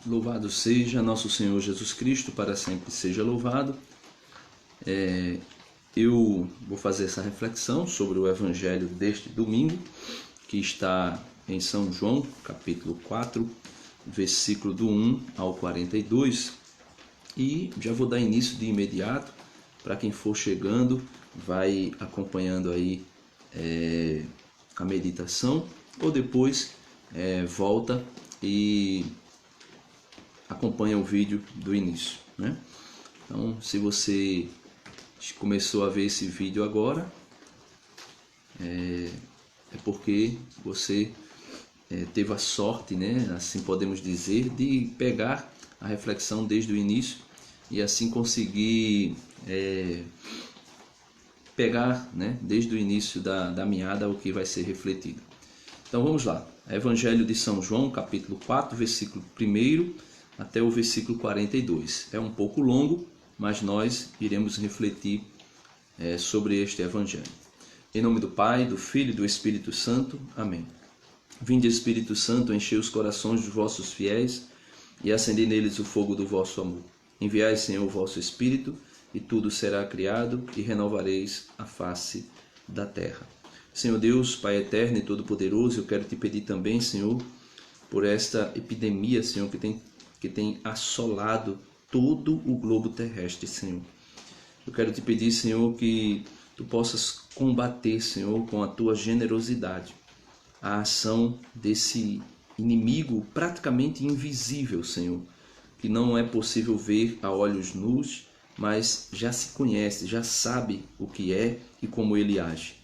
Louvado seja nosso Senhor Jesus Cristo, para sempre seja louvado. Eu vou fazer essa reflexão sobre o Evangelho deste domingo, que está em São João, capítulo 4, versículo do 1 ao 42. E já vou dar início de imediato. Para quem for chegando, vai acompanhando aí a meditação, ou depois volta e acompanha o vídeo do início, né? Então, se você começou a ver esse vídeo agora, é porque você teve a sorte, né, assim podemos dizer, de pegar a reflexão desde o início e assim conseguir pegar, né, desde o início da meada o que vai ser refletido. Então vamos lá. Evangelho de São João, capítulo 4, versículo 1 até o versículo 42. É um pouco longo, mas nós iremos refletir sobre este Evangelho. Em nome do Pai, do Filho e do Espírito Santo. Amém. Vinde, Espírito Santo, enchei os corações dos vossos fiéis e acendei neles o fogo do vosso amor. Enviai, Senhor, o vosso Espírito, e tudo será criado, e renovareis a face da terra. Senhor Deus, Pai eterno e todo-poderoso, eu quero te pedir também, Senhor, por esta epidemia, Senhor, que tem assolado todo o globo terrestre, Senhor. Eu quero te pedir, Senhor, que tu possas combater, Senhor, com a tua generosidade, a ação desse inimigo praticamente invisível, Senhor, que não é possível ver a olhos nus, mas já se conhece, já sabe o que é e como ele age.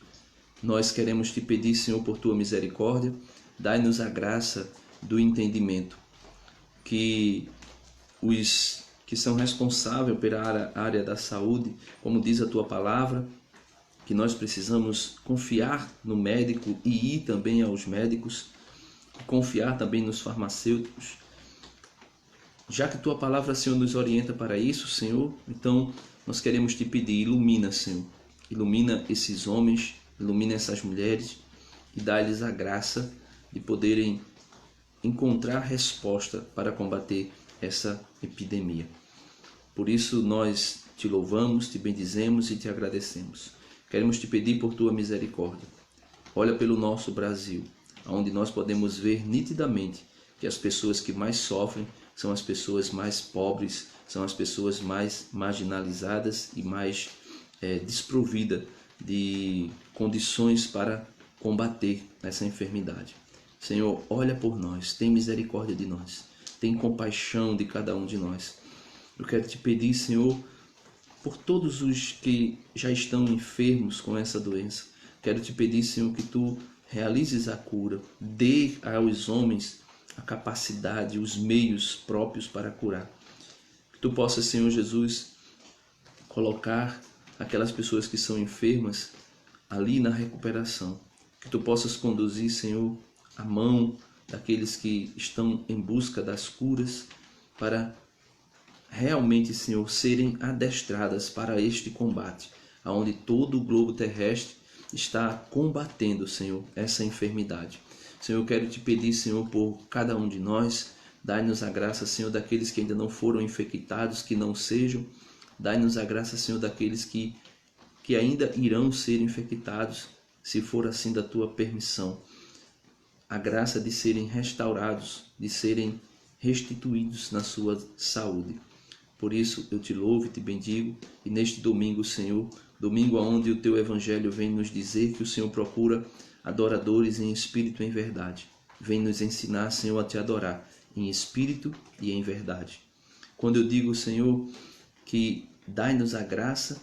Nós queremos te pedir, Senhor, por tua misericórdia, dai-nos a graça do entendimento, que os que são responsáveis pela área da saúde, como diz a tua palavra, que nós precisamos confiar no médico e ir também aos médicos, confiar também nos farmacêuticos. Já que tua palavra, Senhor, nos orienta para isso, Senhor, então nós queremos te pedir, ilumina, Senhor, ilumina esses homens, ilumina essas mulheres e dá-lhes a graça de poderem encontrar resposta para combater essa epidemia. Por isso nós te louvamos, te bendizemos e te agradecemos. Queremos te pedir por tua misericórdia. Olha pelo nosso Brasil, onde nós podemos ver nitidamente que as pessoas que mais sofrem são as pessoas mais pobres, são as pessoas mais marginalizadas e mais desprovidas de condições para combater essa enfermidade. Senhor, olha por nós, tem misericórdia de nós, tem compaixão de cada um de nós. Eu quero te pedir, Senhor, por todos os que já estão enfermos com essa doença. Quero te pedir, Senhor, que tu realizes a cura, dê aos homens a capacidade, os meios próprios para curar. Que tu possas, Senhor Jesus, colocar aquelas pessoas que são enfermas ali na recuperação. Que tu possas conduzir, Senhor, a mão daqueles que estão em busca das curas para realmente, Senhor, serem adestradas para este combate, aonde todo o globo terrestre está combatendo, Senhor, essa enfermidade. Senhor, eu quero te pedir, Senhor, por cada um de nós, dai-nos a graça, Senhor, daqueles que ainda não foram infectados, que não sejam, dai-nos a graça, Senhor, daqueles que ainda irão ser infectados, se for assim da tua permissão, a graça de serem restaurados, de serem restituídos na sua saúde. Por isso eu te louvo e te bendigo, e neste domingo, Senhor, domingo onde o teu evangelho vem nos dizer que o Senhor procura adoradores em espírito e em verdade. Vem nos ensinar, Senhor, a te adorar em espírito e em verdade. Quando eu digo, Senhor, que dai-nos a graça,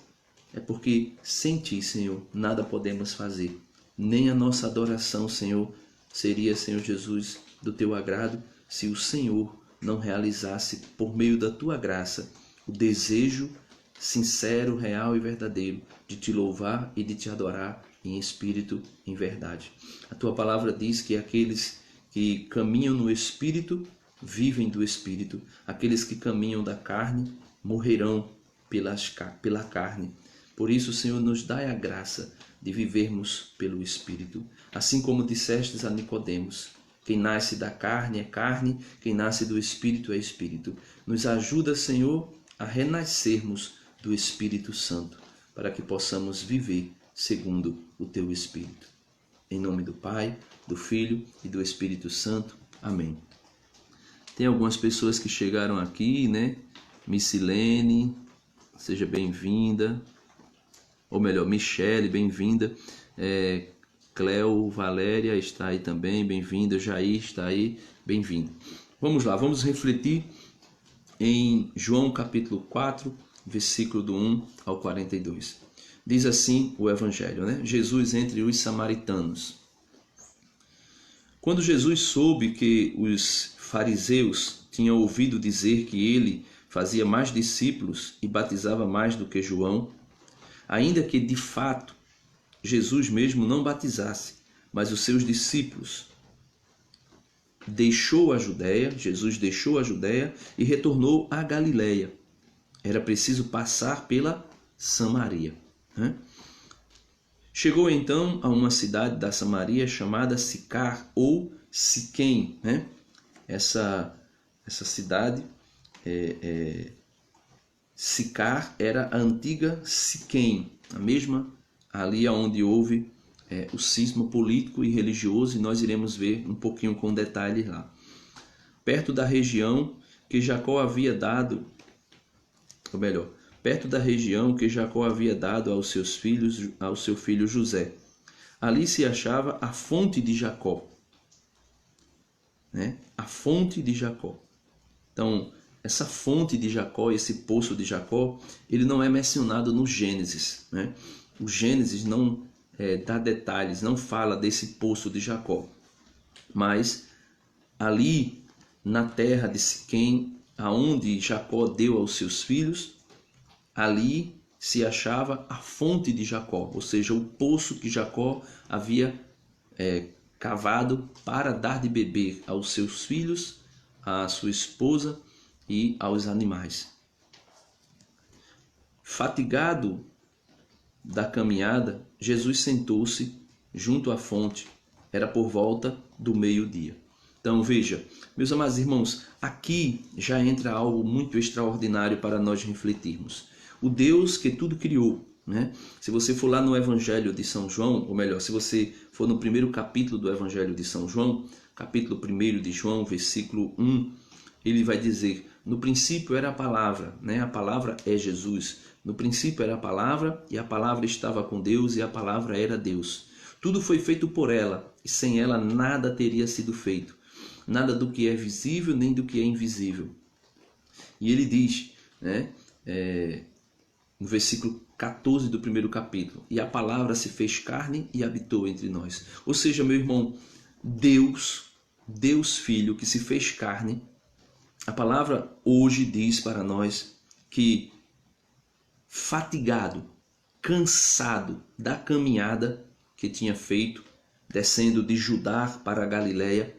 é porque sem ti, Senhor, nada podemos fazer. Nem a nossa adoração, Senhor, seria, Senhor Jesus, do teu agrado, se o Senhor não realizasse, por meio da tua graça, o desejo sincero, real e verdadeiro de te louvar e de te adorar em espírito, em verdade. A tua palavra diz que aqueles que caminham no espírito vivem do espírito, aqueles que caminham da carne morrerão pela carne. Por isso, Senhor, nos dai a graça de vivermos pelo espírito, assim como dissestes a Nicodemos, Quem nasce da carne é carne, quem nasce do Espírito é Espírito. Nos ajuda, Senhor, a renascermos do Espírito Santo, para que possamos viver segundo o Teu Espírito. Em nome do Pai, do Filho e do Espírito Santo. Amém. Tem algumas pessoas que chegaram aqui, né? Missilene, seja bem-vinda. Ou melhor, Michele, bem-vinda. Cleo Valéria está aí também, bem-vinda. Jair está aí, bem-vindo. Vamos lá, vamos refletir em João capítulo 4, versículo do 1 ao 42. Diz assim o Evangelho, né? Jesus entre os samaritanos. Quando Jesus soube que os fariseus tinham ouvido dizer que ele fazia mais discípulos e batizava mais do que João, ainda que de fato Jesus mesmo não batizasse, mas os seus discípulos, Jesus deixou a Judéia e retornou à Galileia. Era preciso passar pela Samaria. Chegou então a uma cidade da Samaria chamada Sicar ou Siquém. Essa cidade, Sicar, era a antiga Siquém, a mesma ali onde houve o cisma político e religioso, e nós iremos ver um pouquinho com detalhes lá. Perto da região que Jacó havia dado, ou melhor, perto da região que Jacó havia dado aos seus filhos, ao seu filho José. Ali se achava a fonte de Jacó, a fonte de Jacó. Então, essa fonte de Jacó, esse poço de Jacó, ele não é mencionado no Gênesis, O Gênesis não dá detalhes, não fala desse poço de Jacó. Mas ali na terra de Siquém, aonde Jacó deu aos seus filhos, ali se achava a fonte de Jacó, ou seja, o poço que Jacó havia cavado para dar de beber aos seus filhos, à sua esposa e aos animais. Fatigado da caminhada, Jesus sentou-se junto à fonte. Era por volta do meio-dia. Então veja, meus amados irmãos, aqui já entra algo muito extraordinário para nós refletirmos. O Deus que tudo criou, Se você for lá no Evangelho de São João, ou melhor, se você for no primeiro capítulo do Evangelho de São João, capítulo 1 de João, versículo 1, ele vai dizer: no princípio era a palavra, A palavra é Jesus. No princípio era a palavra, e a palavra estava com Deus, e a palavra era Deus. Tudo foi feito por ela, e sem ela nada teria sido feito. Nada do que é visível, nem do que é invisível. E ele diz, no versículo 14 do primeiro capítulo: e a palavra se fez carne e habitou entre nós. Ou seja, meu irmão, Deus Filho que se fez carne. A palavra hoje diz para nós que, fatigado, cansado da caminhada que tinha feito, descendo de Judá para a Galileia,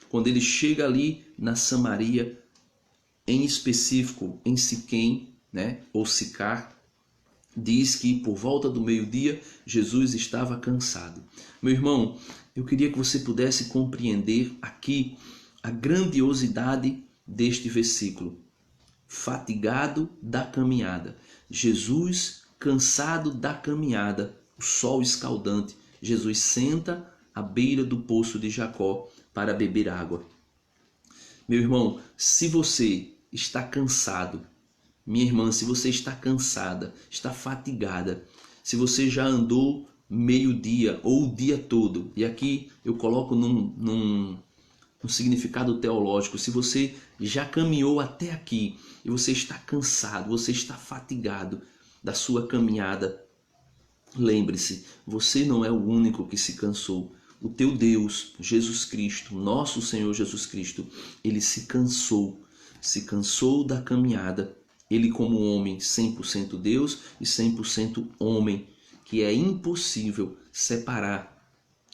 quando ele chega ali na Samaria, em específico em Siquém, ou Sicar, diz que por volta do meio-dia Jesus estava cansado. Meu irmão, eu queria que você pudesse compreender aqui a grandiosidade deste versículo. Fatigado da caminhada. Jesus, cansado da caminhada, o sol escaldante. Jesus senta à beira do poço de Jacó para beber água. Meu irmão, se você está cansado, minha irmã, se você está cansada, está fatigada, se você já andou meio-dia ou o dia todo, e aqui eu coloco num significado teológico, se você já caminhou até aqui e você está cansado, você está fatigado da sua caminhada, lembre-se, você não é o único que se cansou. O teu Deus, Jesus Cristo, nosso Senhor Jesus Cristo, ele se cansou da caminhada. Ele, como homem, 100% Deus e 100% homem, que é impossível separar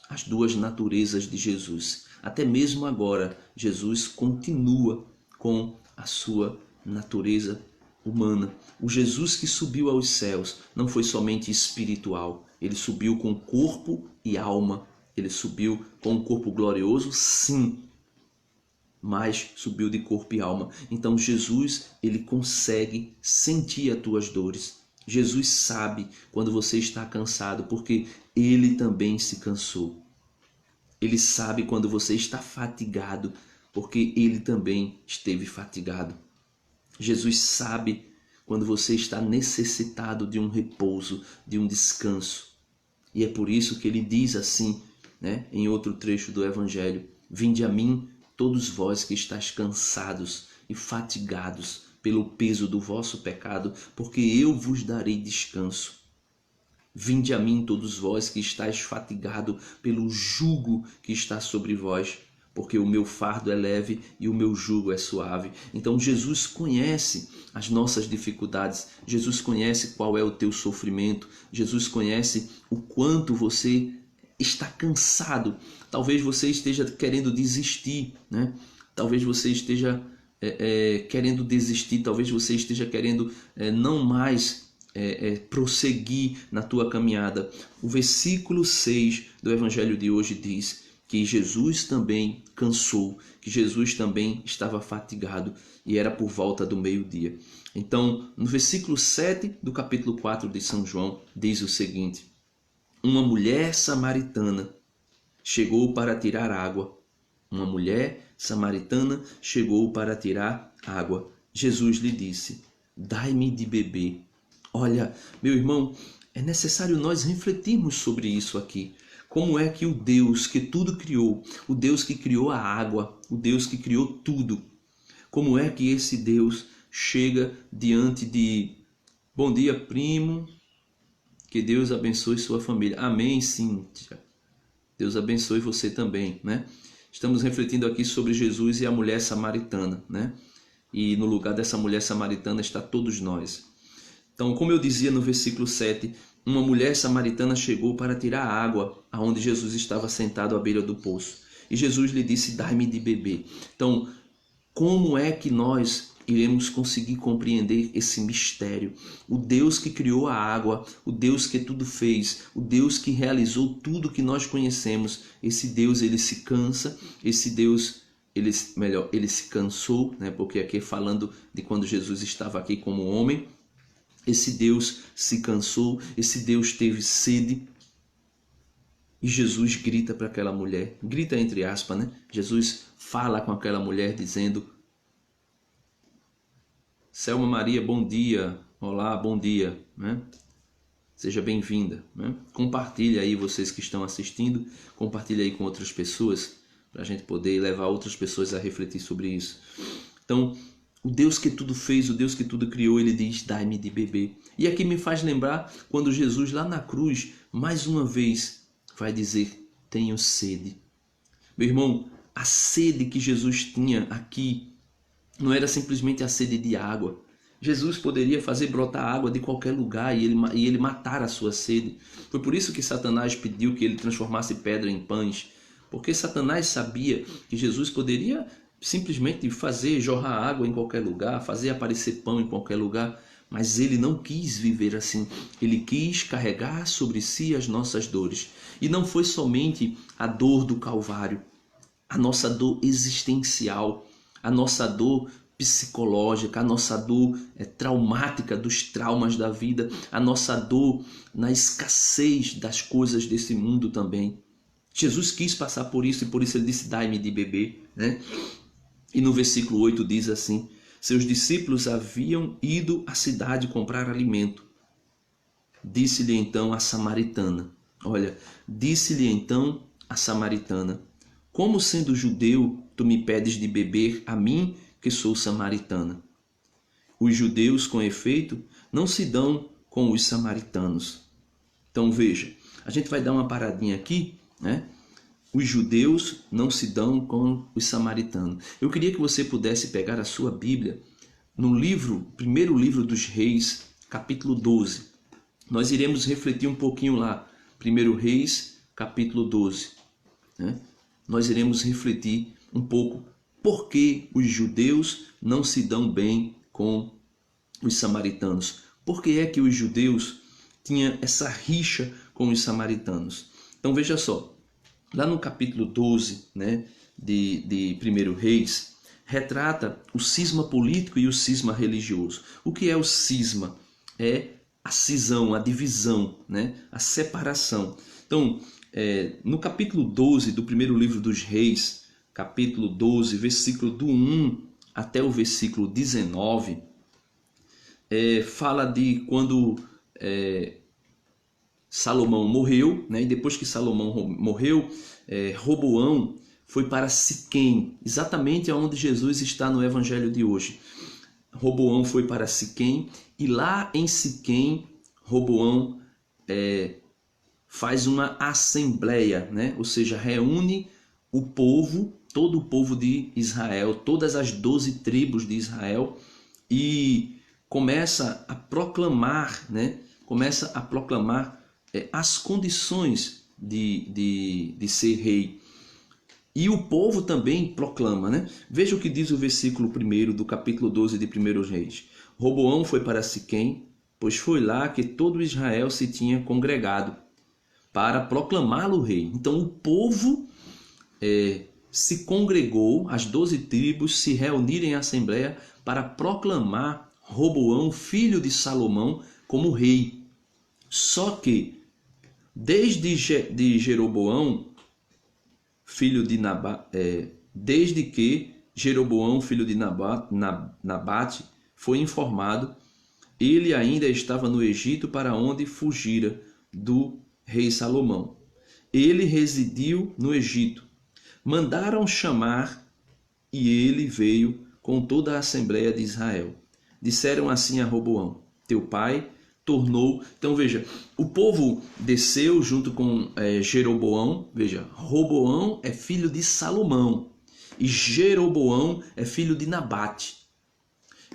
as duas naturezas de Jesus. Até mesmo agora, Jesus continua com a sua natureza humana. O Jesus que subiu aos céus não foi somente espiritual, ele subiu com corpo e alma. Ele subiu com um corpo glorioso, sim, mas subiu de corpo e alma. Então Jesus, ele consegue sentir as tuas dores. Jesus sabe quando você está cansado, porque ele também se cansou. Ele sabe quando você está fatigado, porque ele também esteve fatigado. Jesus sabe quando você está necessitado de um repouso, de um descanso. E é por isso que ele diz assim, né, em outro trecho do Evangelho: vinde a mim, todos vós que estáis cansados e fatigados pelo peso do vosso pecado, porque eu vos darei descanso. Vinde a mim, todos vós que estáis fatigados pelo jugo que está sobre vós, porque o meu fardo é leve e o meu jugo é suave. Então Jesus conhece as nossas dificuldades, Jesus conhece qual é o teu sofrimento, Jesus conhece o quanto você está cansado. Talvez você esteja querendo desistir, né? Talvez você esteja querendo desistir, talvez você esteja querendo não mais prosseguir na tua caminhada. O versículo 6 do Evangelho de hoje diz que Jesus também cansou, que Jesus também estava fatigado, e era por volta do meio-dia. Então, no versículo 7 do capítulo 4 de São João, diz o seguinte: uma mulher samaritana chegou para tirar água. Uma mulher samaritana chegou para tirar água. Jesus lhe disse: dai-me de beber. Olha, meu irmão, é necessário nós refletirmos sobre isso aqui. Como é que o Deus que tudo criou, o Deus que criou a água, o Deus que criou tudo, como é que esse Deus chega diante de: bom dia, primo, que Deus abençoe sua família. Amém, Cíntia. Deus abençoe você também, né? Estamos refletindo aqui sobre Jesus e a mulher samaritana, né? E no lugar dessa mulher samaritana está todos nós. Então, como eu dizia no versículo 7, uma mulher samaritana chegou para tirar água aonde Jesus estava sentado à beira do poço. E Jesus lhe disse: dai-me de beber. Então, como é que nós iremos conseguir compreender esse mistério? O Deus que criou a água, o Deus que tudo fez, o Deus que realizou tudo que nós conhecemos, esse Deus, ele se cansa, esse Deus, ele se cansou, né? Porque aqui falando de quando Jesus estava aqui como homem, esse Deus se cansou, esse Deus teve sede. E Jesus grita para aquela mulher, grita entre aspas, né? Jesus fala com aquela mulher dizendo: Selma Maria, bom dia. Olá, bom dia, né? Seja bem-vinda, né? Compartilha aí, vocês que estão assistindo, compartilha aí com outras pessoas, para a gente poder levar outras pessoas a refletir sobre isso. Então, o Deus que tudo fez, o Deus que tudo criou, ele diz: dai-me de beber. E aqui me faz lembrar quando Jesus lá na cruz, mais uma vez, vai dizer: tenho sede. Meu irmão, a sede que Jesus tinha aqui não era simplesmente a sede de água. Jesus poderia fazer brotar água de qualquer lugar e ele matar a sua sede. Foi por isso que Satanás pediu que ele transformasse pedra em pães. Porque Satanás sabia que Jesus poderia simplesmente fazer jorrar água em qualquer lugar, fazer aparecer pão em qualquer lugar. Mas ele não quis viver assim. Ele quis carregar sobre si as nossas dores. E não foi somente a dor do Calvário, a nossa dor existencial, a nossa dor psicológica, a nossa dor traumática dos traumas da vida, a nossa dor na escassez das coisas desse mundo também. Jesus quis passar por isso e por isso ele disse: dai-me de beber, né? E no versículo 8 diz assim: seus discípulos haviam ido à cidade comprar alimento. Disse-lhe então a samaritana, olha, disse-lhe então a samaritana: como sendo judeu, tu me pedes de beber a mim, que sou samaritana? Os judeus, com efeito, não se dão com os samaritanos. Então veja, a gente vai dar uma paradinha aqui, né? Os judeus não se dão com os samaritanos. Eu queria que você pudesse pegar a sua Bíblia no primeiro livro dos Reis, capítulo 12. Nós iremos refletir um pouquinho lá. 1 Reis, capítulo 12, né? Nós iremos refletir um pouco por que os judeus não se dão bem com os samaritanos. Por que é que os judeus tinham essa rixa com os samaritanos? Então veja só, lá no capítulo 12, né, de 1 Reis, retrata o cisma político e o cisma religioso. O que é o cisma? É a cisão, a divisão, né, a separação. Então, no capítulo 12 do primeiro livro dos Reis, capítulo 12, versículo do 1 até o versículo 19, fala de quando Salomão morreu, né? E depois que Salomão morreu, Roboão foi para Siquém, exatamente onde Jesus está no evangelho de hoje. Roboão foi para Siquém e lá em Siquém, Roboão faz uma assembleia, né? Ou seja, reúne o povo, todo o povo de Israel, todas as 12 tribos de Israel e começa a proclamar, né? Começa a proclamar as condições de ser rei. E o povo também proclama, né? Veja o que diz o versículo 1 do capítulo 12 de 1 Reis. Roboão foi para Siquém, pois foi lá que todo Israel se tinha congregado para proclamá-lo rei. Então o povo se congregou, as 12 tribos se reuniram em assembleia para proclamar Roboão, filho de Salomão, como rei. Só que desde Jeroboão, filho de desde que Jeroboão, filho de Nabate, foi informado, ele ainda estava no Egito, para onde fugira do rei Salomão. Ele residiu no Egito. Mandaram chamar e ele veio com toda a Assembleia de Israel. Disseram assim a Roboão: teu pai tornou... Então veja, o povo desceu junto com Jeroboão. Veja, Roboão é filho de Salomão e Jeroboão é filho de Nabate.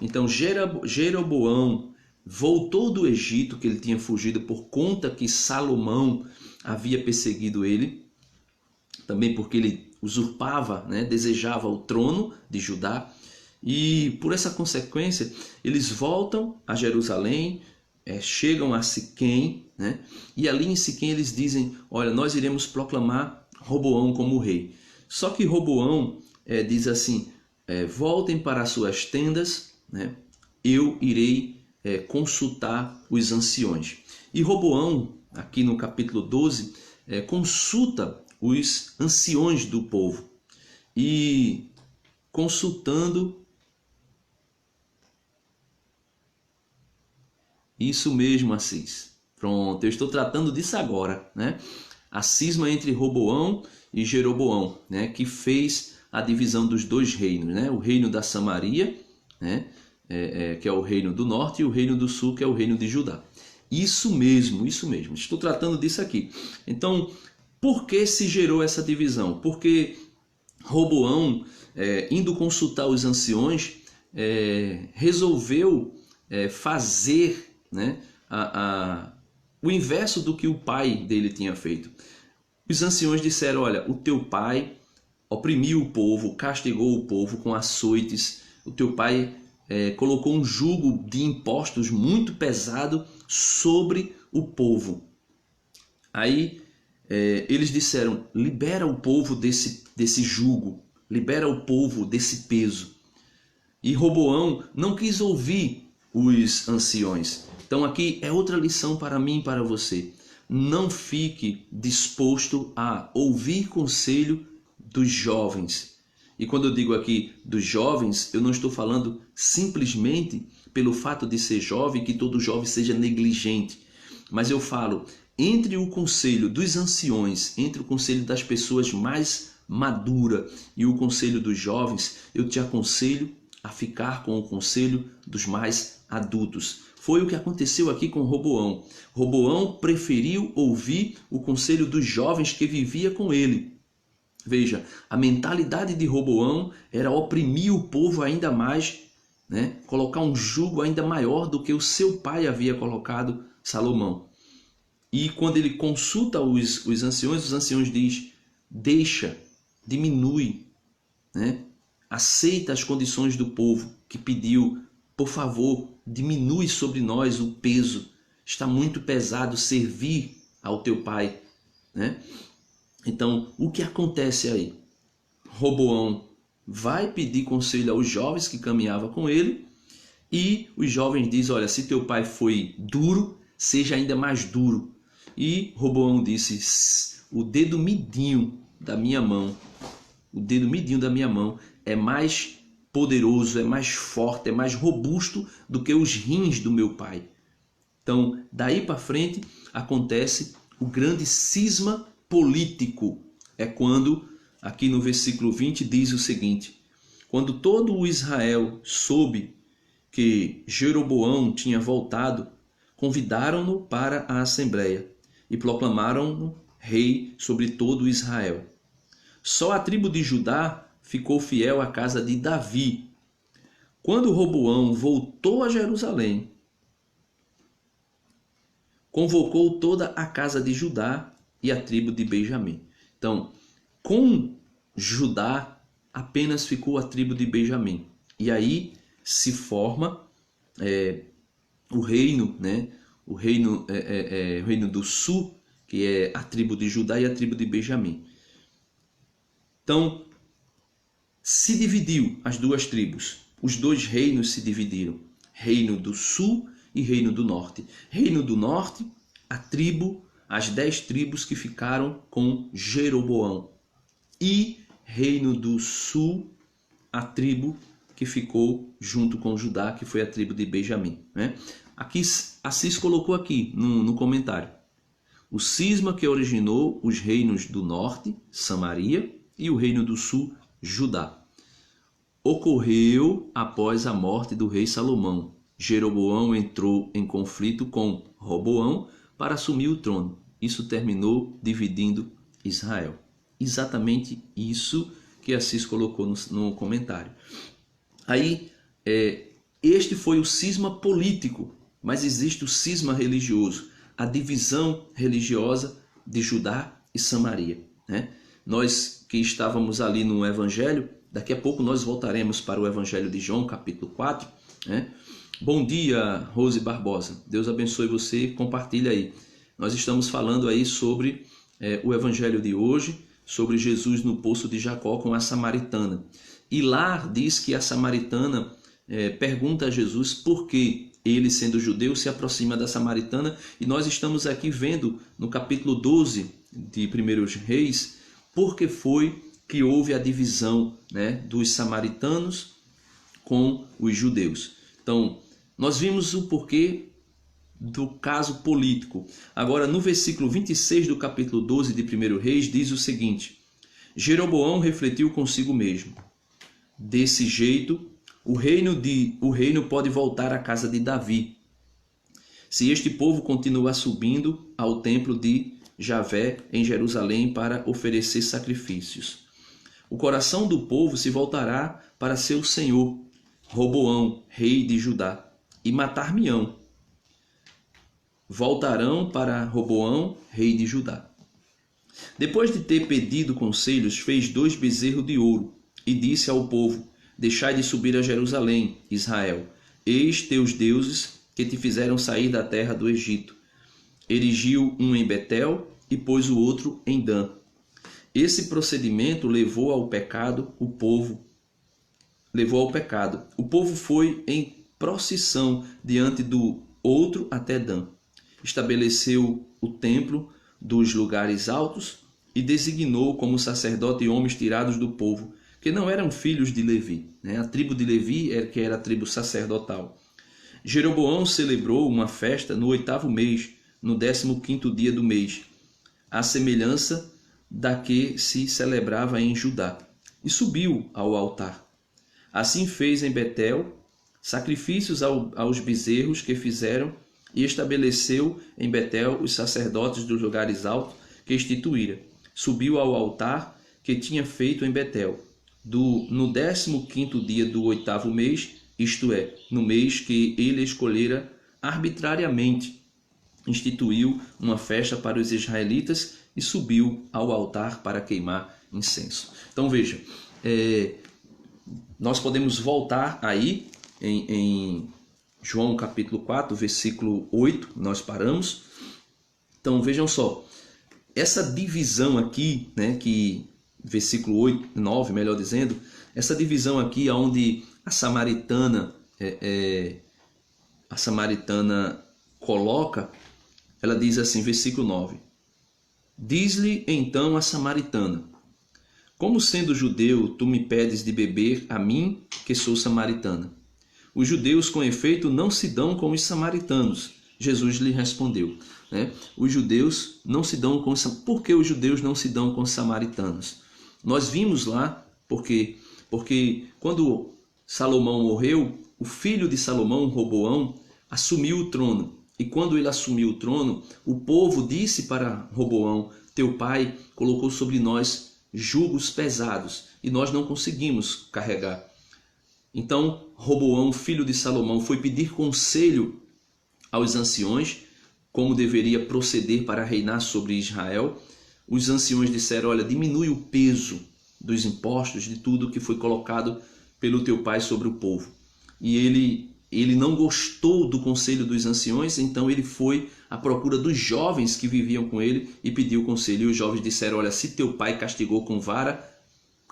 Então Jeroboão voltou do Egito, que ele tinha fugido por conta que Salomão havia perseguido ele, também porque ele usurpava, né, desejava o trono de Judá, e por essa consequência eles voltam a Jerusalém, chegam a Siquém, né, e ali em Siquém eles dizem: olha, nós iremos proclamar Roboão como rei. Só que Roboão diz assim: voltem para as suas tendas, né, eu irei consultar os anciões. E Roboão, aqui no capítulo 12, consulta os anciões do povo. E consultando, isso mesmo, Assis. Pronto, eu estou tratando disso agora, né? A cisma entre Roboão e Jeroboão, né? Que fez a divisão dos dois reinos, né? O reino da Samaria, né? Que é o reino do norte, e o reino do sul, que é o reino de Judá. Isso mesmo, isso mesmo. Estou tratando disso aqui. Então, por que se gerou essa divisão? Porque Roboão, indo consultar os anciões, resolveu fazer, né, o inverso do que o pai dele tinha feito. Os anciões disseram: olha, o teu pai oprimiu o povo, castigou o povo com açoites, o teu pai colocou um jugo de impostos muito pesado sobre o povo. Aí eles disseram: libera o povo desse jugo, libera o povo desse peso. E Roboão não quis ouvir os anciões. Então aqui é outra lição para mim e para você. Não fique disposto a ouvir conselho dos jovens. E quando eu digo aqui dos jovens, eu não estou falando simplesmente pelo fato de ser jovem, que todo jovem seja negligente. Mas eu falo entre o conselho dos anciões, entre o conselho das pessoas mais maduras e o conselho dos jovens, eu te aconselho a ficar com o conselho dos mais adultos. Foi o que aconteceu aqui com Roboão. Roboão preferiu ouvir o conselho dos jovens que vivia com ele. Veja, a mentalidade de Roboão era oprimir o povo ainda mais, né? Colocar um jugo ainda maior do que o seu pai havia colocado Salomão. E quando ele consulta os anciões dizem: deixa, diminui, né? Aceita as condições do povo que pediu, por favor, diminui sobre nós o peso. Está muito pesado servir ao teu pai, né? Então, o que acontece aí? Roboão vai pedir conselho aos jovens que caminhavam com ele, e os jovens dizem, olha, se teu pai foi duro, seja ainda mais duro. E Roboão disse, o dedo midinho da minha mão, é mais poderoso, é mais forte, é mais robusto do que os rins do meu pai. Então, daí para frente, acontece o grande cisma político. É quando, aqui no versículo 20, diz o seguinte: quando todo o Israel soube que Jeroboão tinha voltado, convidaram-no para a assembleia e proclamaram-no rei sobre todo Israel. Só a tribo de Judá ficou fiel à casa de Davi. Quando Roboão voltou a Jerusalém, convocou toda a casa de Judá e a tribo de Benjamim. Então, com Judá apenas ficou a tribo de Benjamim. E aí se forma o reino, né? O reino do sul, que é a tribo de Judá e a tribo de Benjamim. Então, se dividiu as duas tribos. Os dois reinos se dividiram. Reino do sul e reino do norte. Reino do norte, as 10 tribos que ficaram com Jeroboão. E reino do sul, a tribo que ficou junto com Judá, que foi a tribo de Benjamim, né? Aqui, Assis colocou aqui no comentário: o cisma que originou os reinos do norte, Samaria, e o reino do sul, Judá, ocorreu após a morte do rei Salomão. Jeroboão entrou em conflito com Roboão para assumir o trono. Isso terminou dividindo Israel. Exatamente isso que Assis colocou no comentário. Aí, este foi o cisma político, mas existe o cisma religioso, a divisão religiosa de Judá e Samaria, né? Nós que estávamos ali no Evangelho, daqui a pouco nós voltaremos para o Evangelho de João, capítulo 4, né? Bom dia, Rose Barbosa. Deus abençoe você, compartilha aí. Nós estamos falando aí sobre o Evangelho de hoje, sobre Jesus no poço de Jacó com a samaritana. E lá diz que a samaritana pergunta a Jesus por que ele, sendo judeu, se aproxima da samaritana. E nós estamos aqui vendo no capítulo 12 de 1 Reis, porque foi que houve a divisão, né, dos samaritanos com os judeus. Então, nós vimos o porquê do caso político. Agora, no versículo 26 do capítulo 12 de 1 Reis, diz o seguinte: Jeroboão refletiu consigo mesmo. Desse jeito, o reino pode voltar à casa de Davi, se este povo continuar subindo ao templo de Javé em Jerusalém para oferecer sacrifícios. O coração do povo se voltará para seu senhor, Roboão, rei de Judá, e matar-me-ão. Voltarão para Roboão, rei de Judá. Depois de ter pedido conselhos, fez 2 bezerros de ouro e disse ao povo: deixai de subir a Jerusalém, Israel. Eis teus deuses que te fizeram sair da terra do Egito. Erigiu um em Betel e pôs o outro em Dan. Esse procedimento levou ao pecado o povo. O povo foi em procissão diante do outro até Dan. Estabeleceu o templo dos lugares altos e designou como sacerdote homens tirados do povo, que não eram filhos de Levi, né? A tribo de Levi que era a tribo sacerdotal. Jeroboão celebrou uma festa no 8º mês, no 15º dia do mês, à semelhança da que se celebrava em Judá, e subiu ao altar. Assim fez em Betel sacrifícios aos bezerros que fizeram, e estabeleceu em Betel os sacerdotes dos lugares altos que instituíra. Subiu ao altar que tinha feito em Betel, no 15º dia do 8º mês, isto é, no mês que ele escolhera arbitrariamente. Instituiu uma festa para os israelitas e subiu ao altar para queimar incenso. Então veja, nós podemos voltar aí em João capítulo 4, versículo 8, nós paramos. Então vejam só, essa divisão aqui, né, que versículo 8, 9, melhor dizendo, essa divisão aqui onde a samaritana coloca, ela diz assim, versículo 9: diz-lhe então a samaritana: como sendo judeu, tu me pedes de beber a mim, que sou samaritana? Os judeus, com efeito, não se dão com os samaritanos. Jesus lhe respondeu, né? Os judeus não se dão com os... Por que os judeus não se dão com os samaritanos? Nós vimos lá, porque quando Salomão morreu, o filho de Salomão, Roboão, assumiu o trono. E quando ele assumiu o trono, o povo disse para Roboão: teu pai colocou sobre nós jugos pesados e nós não conseguimos carregar. Então Roboão, filho de Salomão, foi pedir conselho aos anciões como deveria proceder para reinar sobre Israel. Os anciões disseram: olha, diminui o peso dos impostos, de tudo que foi colocado pelo teu pai sobre o povo. E ele não gostou do conselho dos anciões, então ele foi à procura dos jovens que viviam com ele e pediu conselho. E os jovens disseram: olha, se teu pai castigou com vara,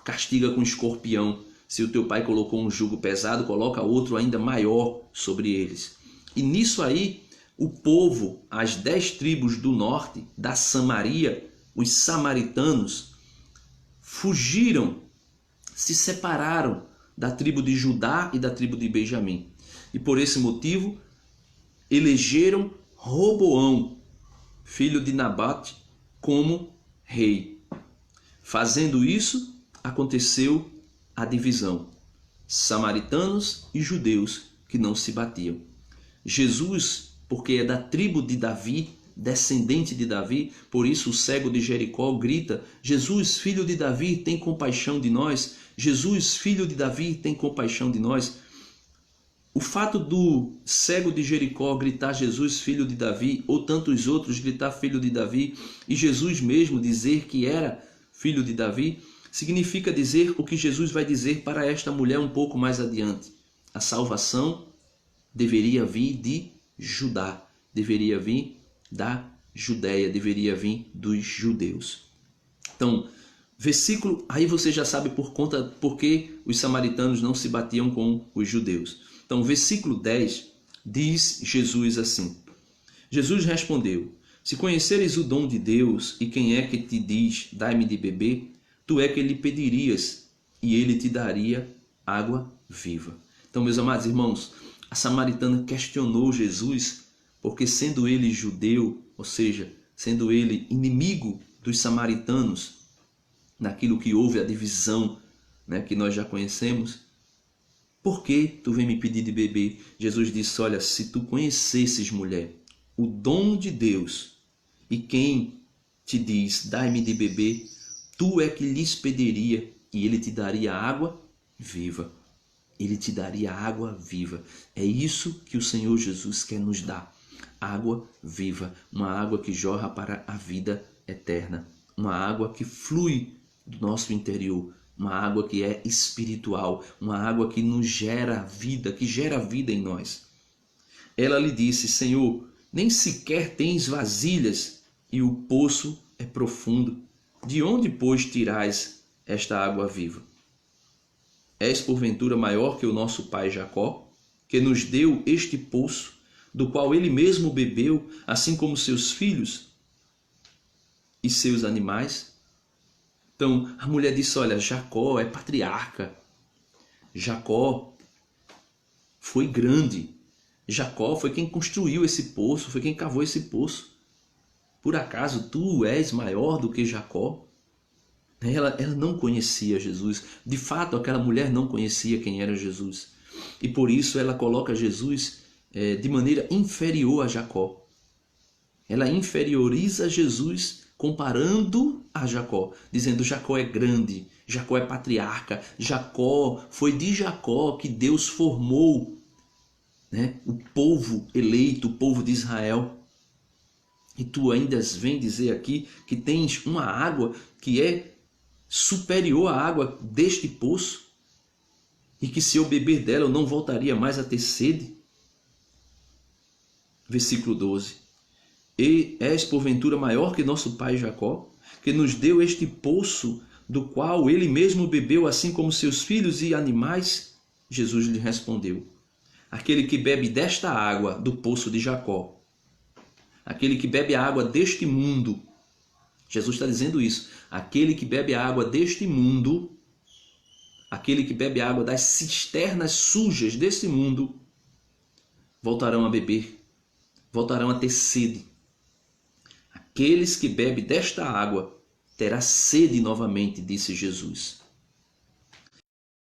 castiga com escorpião. Se o teu pai colocou um jugo pesado, coloca outro ainda maior sobre eles. E nisso aí, o povo, as 10 tribos do norte, da Samaria, os samaritanos, fugiram, se separaram da tribo de Judá e da tribo de Benjamim. E por esse motivo, elegeram Roboão, filho de Nabate, como rei. Fazendo isso, aconteceu a divisão. Samaritanos e judeus que não se batiam. Jesus, porque é da tribo de Davi, descendente de Davi, por isso o cego de Jericó grita: Jesus, filho de Davi, tem compaixão de nós. Jesus, filho de Davi, tem compaixão de nós. O fato do cego de Jericó gritar Jesus, filho de Davi, ou tantos outros gritar filho de Davi, e Jesus mesmo dizer que era filho de Davi, significa dizer o que Jesus vai dizer para esta mulher um pouco mais adiante. A salvação deveria vir de Judá, deveria vir da Judéia, deveria vir dos judeus. Então, versículo, aí você já sabe por que os samaritanos não se batiam com os judeus. Então, versículo 10 diz Jesus assim: Jesus respondeu: se conheceres o dom de Deus e quem é que te diz, dai-me de beber, tu é que lhe pedirias e ele te daria água viva. Então, meus amados irmãos, a samaritana questionou Jesus porque, sendo ele judeu, ou seja, sendo ele inimigo dos samaritanos, naquilo que houve a divisão, né, que nós já conhecemos, por que tu vem me pedir de beber? Jesus disse: olha, se tu conhecesses, mulher, o dom de Deus e quem te diz, dai-me de beber, tu é que lhes pediria e ele te daria água viva. Ele te daria água viva. É isso que o Senhor Jesus quer nos dar. Água viva. Uma água que jorra para a vida eterna. Uma água que flui do nosso interior. Uma água que é espiritual. Uma água que nos gera vida, que gera vida em nós. Ela lhe disse: Senhor, nem sequer tens vasilhas e o poço é profundo. De onde, pois, tirais esta água viva? És porventura maior que o nosso pai Jacó, que nos deu este poço, do qual ele mesmo bebeu, assim como seus filhos e seus animais? Então a mulher disse: olha, Jacó é patriarca, Jacó foi grande, Jacó foi quem construiu esse poço, foi quem cavou esse poço. Por acaso tu és maior do que Jacó? Ela não conhecia Jesus. De fato, aquela mulher não conhecia quem era Jesus. E por isso ela coloca Jesus de maneira inferior a Jacó. Ela inferioriza Jesus comparando a Jacó, dizendo: Jacó é grande, Jacó é patriarca, Jacó, foi de Jacó que Deus formou, né, o povo eleito, o povo de Israel. E tu ainda vem dizer aqui que tens uma água que é superior à água deste poço e que se eu beber dela eu não voltaria mais a ter sede. Versículo 12. E és porventura maior que nosso pai Jacó, que nos deu este poço, do qual ele mesmo bebeu, assim como seus filhos e animais? Jesus lhe respondeu: aquele que bebe desta água do poço de Jacó, aquele que bebe a água deste mundo, Jesus está dizendo isso, aquele que bebe a água deste mundo, aquele que bebe a água das cisternas sujas desse mundo, voltarão a beber, voltarão a ter sede. Aqueles que bebem desta água terá sede novamente, disse Jesus.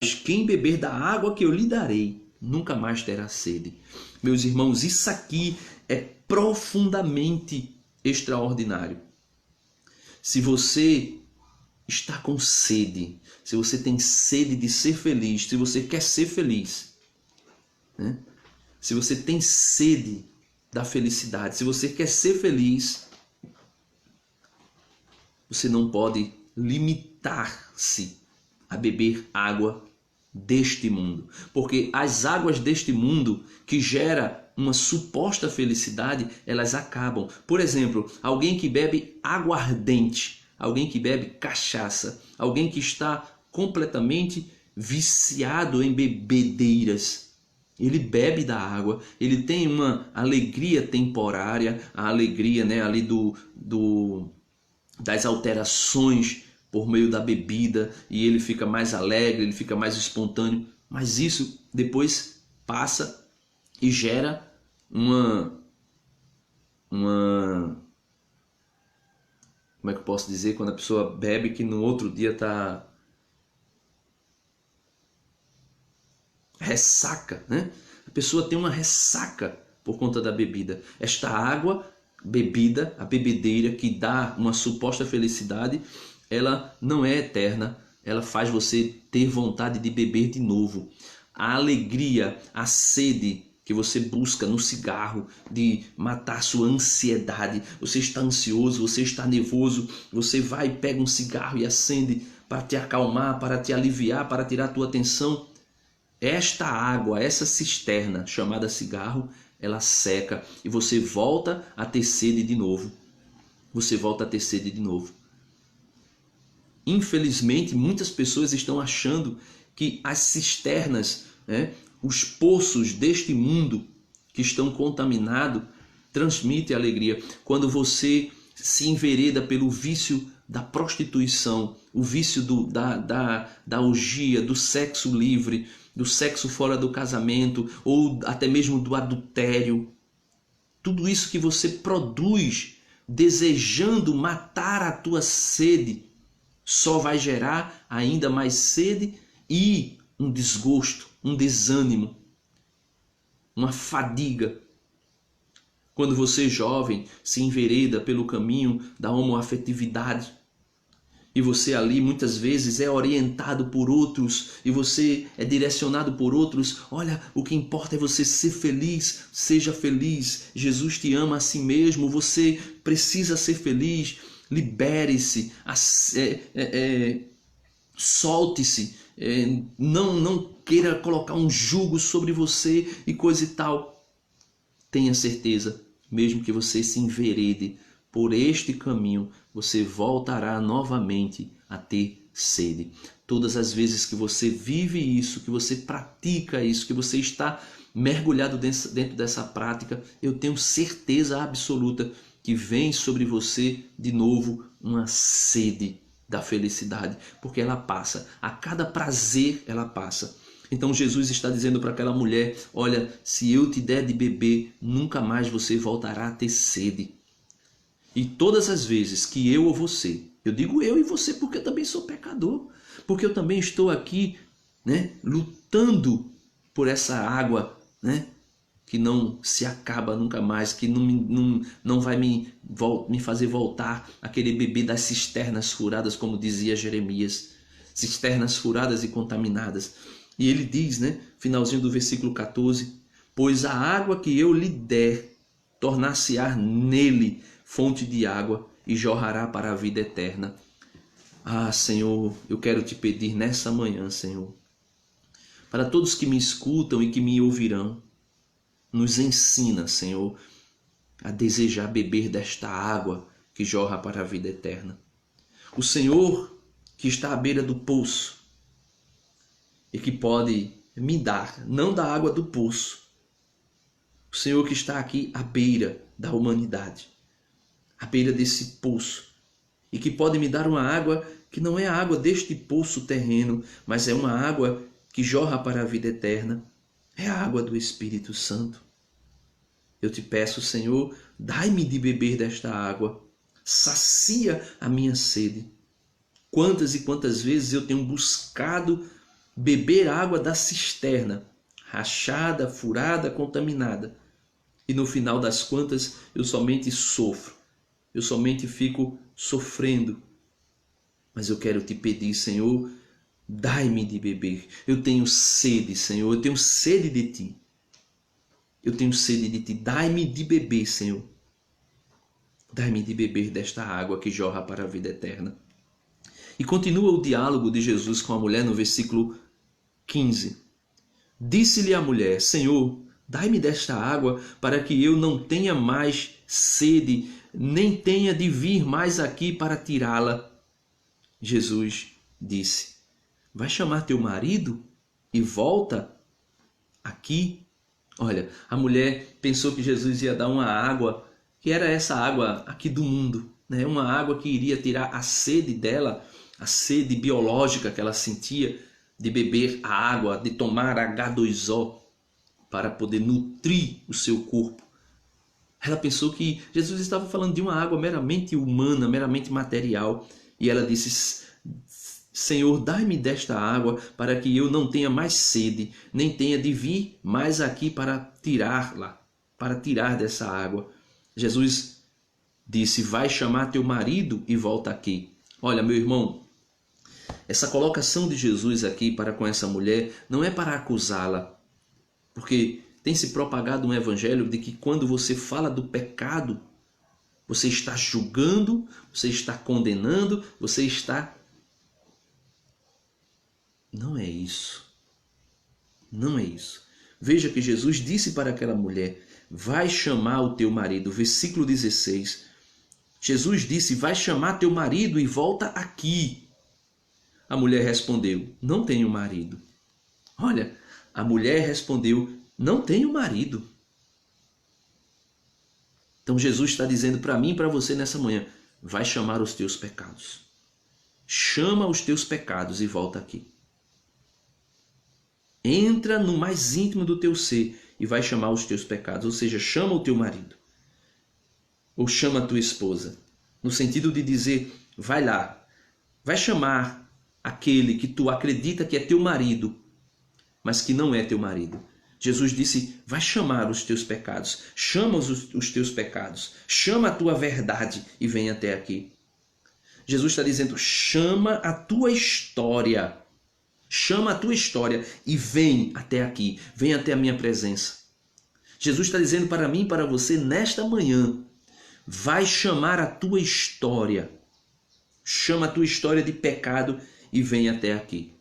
Mas quem beber da água que eu lhe darei, nunca mais terá sede. Meus irmãos, isso aqui é profundamente extraordinário. Se você está com sede, se você tem sede de ser feliz, se você quer ser feliz, né? Se você tem sede da felicidade, se você quer ser feliz, você não pode limitar-se a beber água deste mundo, porque as águas deste mundo que gera uma suposta felicidade, elas acabam. Por exemplo, alguém que bebe aguardente, alguém que bebe cachaça, alguém que está completamente viciado em bebedeiras, ele bebe da água, ele tem uma alegria temporária, a alegria, né, ali das alterações por meio da bebida, e ele fica mais alegre, ele fica mais espontâneo, mas isso depois passa e gera uma como é que eu posso dizer, quando a pessoa bebe que no outro dia está ressaca, né? A pessoa tem uma ressaca por conta da bebida. Esta água bebida, a bebedeira que dá uma suposta felicidade, ela não é eterna, ela faz você ter vontade de beber de novo. A alegria, a sede que você busca no cigarro, de matar sua ansiedade. Você está ansioso, você está nervoso, você vai e pega um cigarro e acende para te acalmar, para te aliviar, para tirar a tua atenção. Esta água, essa cisterna chamada cigarro, ela seca e você volta a ter sede de novo. Você volta a ter sede de novo. Infelizmente, muitas pessoas estão achando que as cisternas, né, os poços deste mundo que estão contaminados, transmitem alegria. Quando você se envereda pelo vício da prostituição, o vício da orgia, do sexo livre, do sexo fora do casamento, ou até mesmo do adultério, tudo isso que você produz desejando matar a tua sede, só vai gerar ainda mais sede e um desgosto, um desânimo, uma fadiga. Quando você, jovem, se envereda pelo caminho da homoafetividade, e você ali muitas vezes é orientado por outros, e você é direcionado por outros, olha, o que importa é você ser feliz, seja feliz, Jesus te ama a si mesmo, você precisa ser feliz, libere-se, solte-se, não queira colocar um jugo sobre você e coisa e tal. Tenha certeza, mesmo que você se enverede por este caminho, você voltará novamente a ter sede. Todas as vezes que você vive isso, que você pratica isso, que você está mergulhado dentro dessa prática, eu tenho certeza absoluta que vem sobre você de novo uma sede da felicidade, porque ela passa, a cada prazer ela passa. Então Jesus está dizendo para aquela mulher, olha, se eu te der de beber, nunca mais você voltará a ter sede. E todas as vezes que eu ou você, eu digo eu e você porque eu também sou pecador, porque eu também estou aqui, né, lutando por essa água, né, que não se acaba nunca mais, que não vai me fazer voltar aquele beber das cisternas furadas, como dizia Jeremias, cisternas furadas e contaminadas. E ele diz, né, finalzinho do versículo 14, pois a água que eu lhe der tornar-se-á nele fonte de água e jorrará para a vida eterna. Ah, Senhor, eu quero te pedir nessa manhã, Senhor, para todos que me escutam e que me ouvirão, nos ensina, Senhor, a desejar beber desta água que jorra para a vida eterna. O Senhor que está à beira do poço e que pode me dar, não da água do poço. O Senhor que está aqui à beira da humanidade, à beira desse poço, e que pode me dar uma água que não é a água deste poço terreno, mas é uma água que jorra para a vida eterna. É a água do Espírito Santo. Eu te peço, Senhor, dai-me de beber desta água, sacia a minha sede. Quantas e quantas vezes eu tenho buscado beber água da cisterna, rachada, furada, contaminada, e no final das contas eu somente sofro, eu somente fico sofrendo. Mas eu quero te pedir, Senhor, dai-me de beber. Eu tenho sede, Senhor, eu tenho sede de ti. Eu tenho sede de ti. Dai-me de beber, Senhor. Dai-me de beber desta água que jorra para a vida eterna. E continua o diálogo de Jesus com a mulher no versículo 15. Disse-lhe a mulher: Senhor, dai-me desta água para que eu não tenha mais sede, nem tenha de vir mais aqui para tirá-la. Jesus disse: vai chamar teu marido e volta aqui. Olha, a mulher pensou que Jesus ia dar uma água, que era essa água aqui do mundo, né? Uma água que iria tirar a sede dela, a sede biológica que ela sentia de beber a água, de tomar H2O para poder nutrir o seu corpo. Ela pensou que Jesus estava falando de uma água meramente humana, meramente material. E ela disse: Senhor, dai-me desta água para que eu não tenha mais sede, nem tenha de vir mais aqui para tirá-la, para tirar dessa água. Jesus disse: vai chamar teu marido e volta aqui. Olha, meu irmão, essa colocação de Jesus aqui para com essa mulher não é para acusá-la, porque tem se propagado um evangelho de que quando você fala do pecado, você está julgando, você está condenando, você está... Não é isso. Não é isso. Veja que Jesus disse para aquela mulher: vai chamar o teu marido. Versículo 16. Jesus disse: vai chamar teu marido e volta aqui. A mulher respondeu: não tenho marido. Olha, a mulher respondeu: não tenho marido. Então Jesus está dizendo para mim e para você nessa manhã: vai chamar os teus pecados. Chama os teus pecados e volta aqui. Entra no mais íntimo do teu ser e vai chamar os teus pecados. Ou seja, chama o teu marido. Ou chama a tua esposa. No sentido de dizer: vai lá, vai chamar aquele que tu acredita que é teu marido, mas que não é teu marido. Jesus disse: vai chamar os teus pecados, chama os teus pecados, chama a tua verdade e vem até aqui. Jesus está dizendo: chama a tua história, chama a tua história e vem até aqui, vem até a minha presença. Jesus está dizendo para mim e para você nesta manhã: vai chamar a tua história, chama a tua história de pecado e vem até aqui.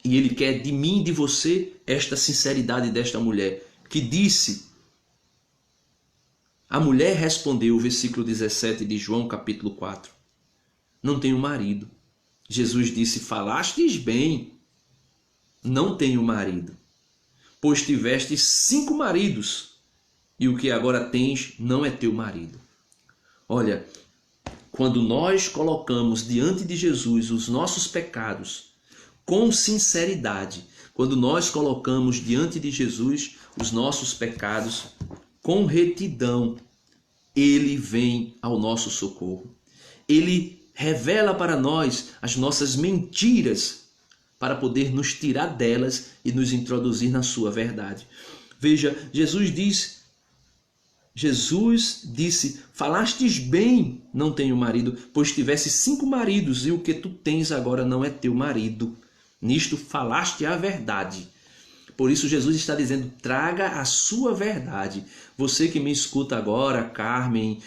E Ele quer de mim e de você esta sinceridade desta mulher, que disse... A mulher respondeu, versículo 17 de João capítulo 4. Não tenho marido. Jesus disse: falastes bem, não tenho marido. Pois tiveste 5 maridos, e o que agora tens não é teu marido. Olha, quando nós colocamos diante de Jesus os nossos pecados, com sinceridade, quando nós colocamos diante de Jesus os nossos pecados com retidão, Ele vem ao nosso socorro. Ele revela para nós as nossas mentiras para poder nos tirar delas e nos introduzir na sua verdade. Veja, Jesus disse: falastes bem, não tenho marido, pois tivesse 5 maridos e o que tu tens agora não é teu marido. Nisto falaste a verdade. Por isso Jesus está dizendo: traga a sua verdade. Você que me escuta agora, Carmen,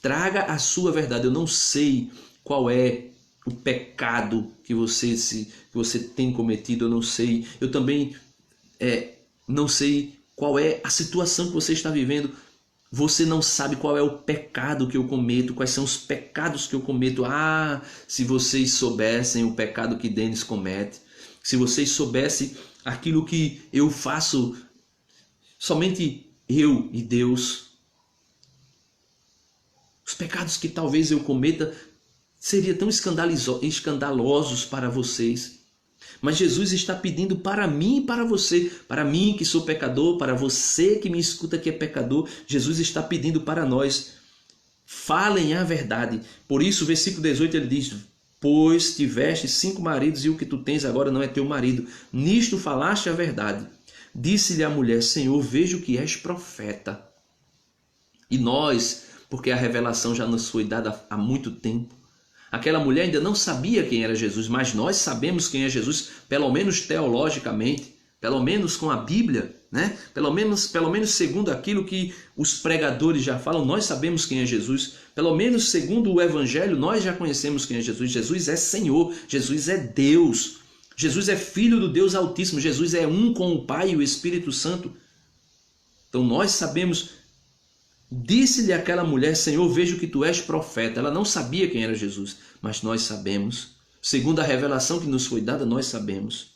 traga a sua verdade. Eu não sei qual é o pecado que você tem cometido, eu não sei. Eu também não sei qual é a situação que você está vivendo. Você não sabe qual é o pecado que eu cometo, quais são os pecados que eu cometo. Ah, se vocês soubessem o pecado que Denis comete, se vocês soubessem aquilo que eu faço, somente eu e Deus, os pecados que talvez eu cometa seriam tão escandalosos para vocês. Mas Jesus está pedindo para mim e para você, para mim que sou pecador, para você que me escuta que é pecador, Jesus está pedindo para nós, falem a verdade. Por isso o versículo 18 ele diz, pois tiveste 5 maridos e o que tu tens agora não é teu marido. Nisto falaste a verdade. Disse-lhe a mulher, Senhor, vejo que és profeta. E nós, porque a revelação já nos foi dada há muito tempo, aquela mulher ainda não sabia quem era Jesus, mas nós sabemos quem é Jesus, pelo menos teologicamente, pelo menos com a Bíblia, né? Pelo menos segundo aquilo que os pregadores já falam, nós sabemos quem é Jesus. Pelo menos segundo o Evangelho, nós já conhecemos quem é Jesus. Jesus é Senhor, Jesus é Deus, Jesus é Filho do Deus Altíssimo, Jesus é um com o Pai e o Espírito Santo. Então nós sabemos. Disse-lhe aquela mulher, Senhor, vejo que tu és profeta. Ela não sabia quem era Jesus, mas nós sabemos. Segundo a revelação que nos foi dada, nós sabemos.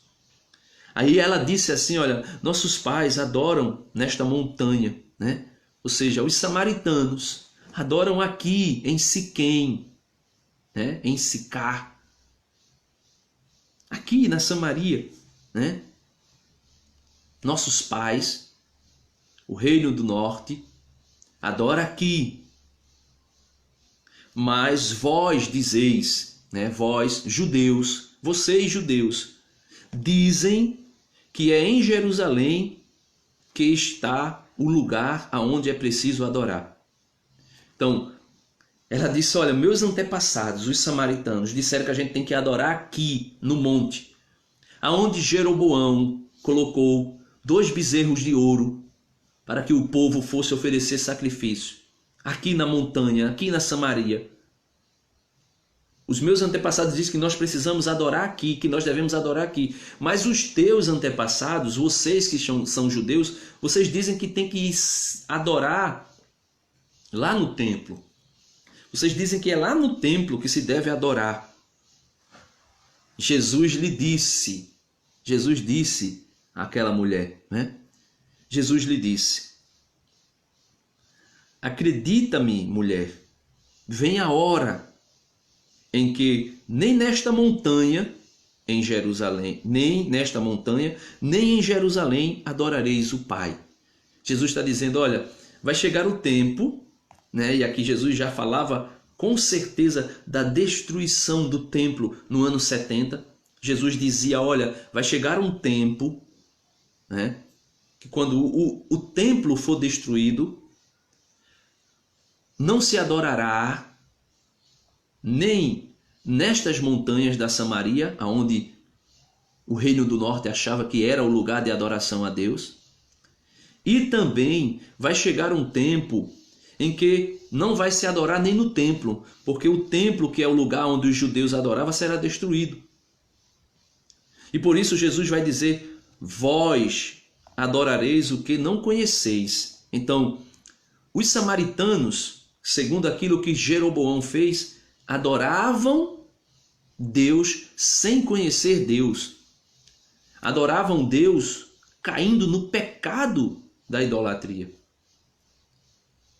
Aí ela disse assim, olha, nossos pais adoram nesta montanha, né? Ou seja, os samaritanos adoram aqui em Siquém, né? Em Sicar. Aqui na Samaria, né? Nossos pais, o reino do norte, adora aqui. Mas vós dizeis, né? Vós, judeus, vocês judeus, dizem que é em Jerusalém que está o lugar aonde é preciso adorar. Então, ela disse, olha, meus antepassados, os samaritanos, disseram que a gente tem que adorar aqui, no monte, aonde Jeroboão colocou 2 bezerros de ouro, para que o povo fosse oferecer sacrifício. Aqui na montanha, aqui na Samaria. Os meus antepassados dizem que nós precisamos adorar aqui, que nós devemos adorar aqui. Mas os teus antepassados, vocês que são judeus, vocês dizem que tem que adorar lá no templo. Vocês dizem que é lá no templo que se deve adorar. Jesus disse àquela mulher, né? Jesus lhe disse, acredita-me, mulher, vem a hora em que nem nesta montanha, em Jerusalém, nem nesta montanha, nem em Jerusalém adorareis o Pai. Jesus está dizendo, olha, vai chegar o tempo, né? E aqui Jesus já falava com certeza da destruição do templo no ano 70. Jesus dizia, olha, vai chegar um tempo, né? Que quando o templo for destruído, não se adorará nem nestas montanhas da Samaria, onde o reino do norte achava que era o lugar de adoração a Deus, e também vai chegar um tempo em que não vai se adorar nem no templo, porque o templo, que é o lugar onde os judeus adoravam, será destruído. E por isso Jesus vai dizer, vós adorareis o que não conheceis. Então, os samaritanos, segundo aquilo que Jeroboão fez, adoravam Deus sem conhecer Deus. Adoravam Deus caindo no pecado da idolatria.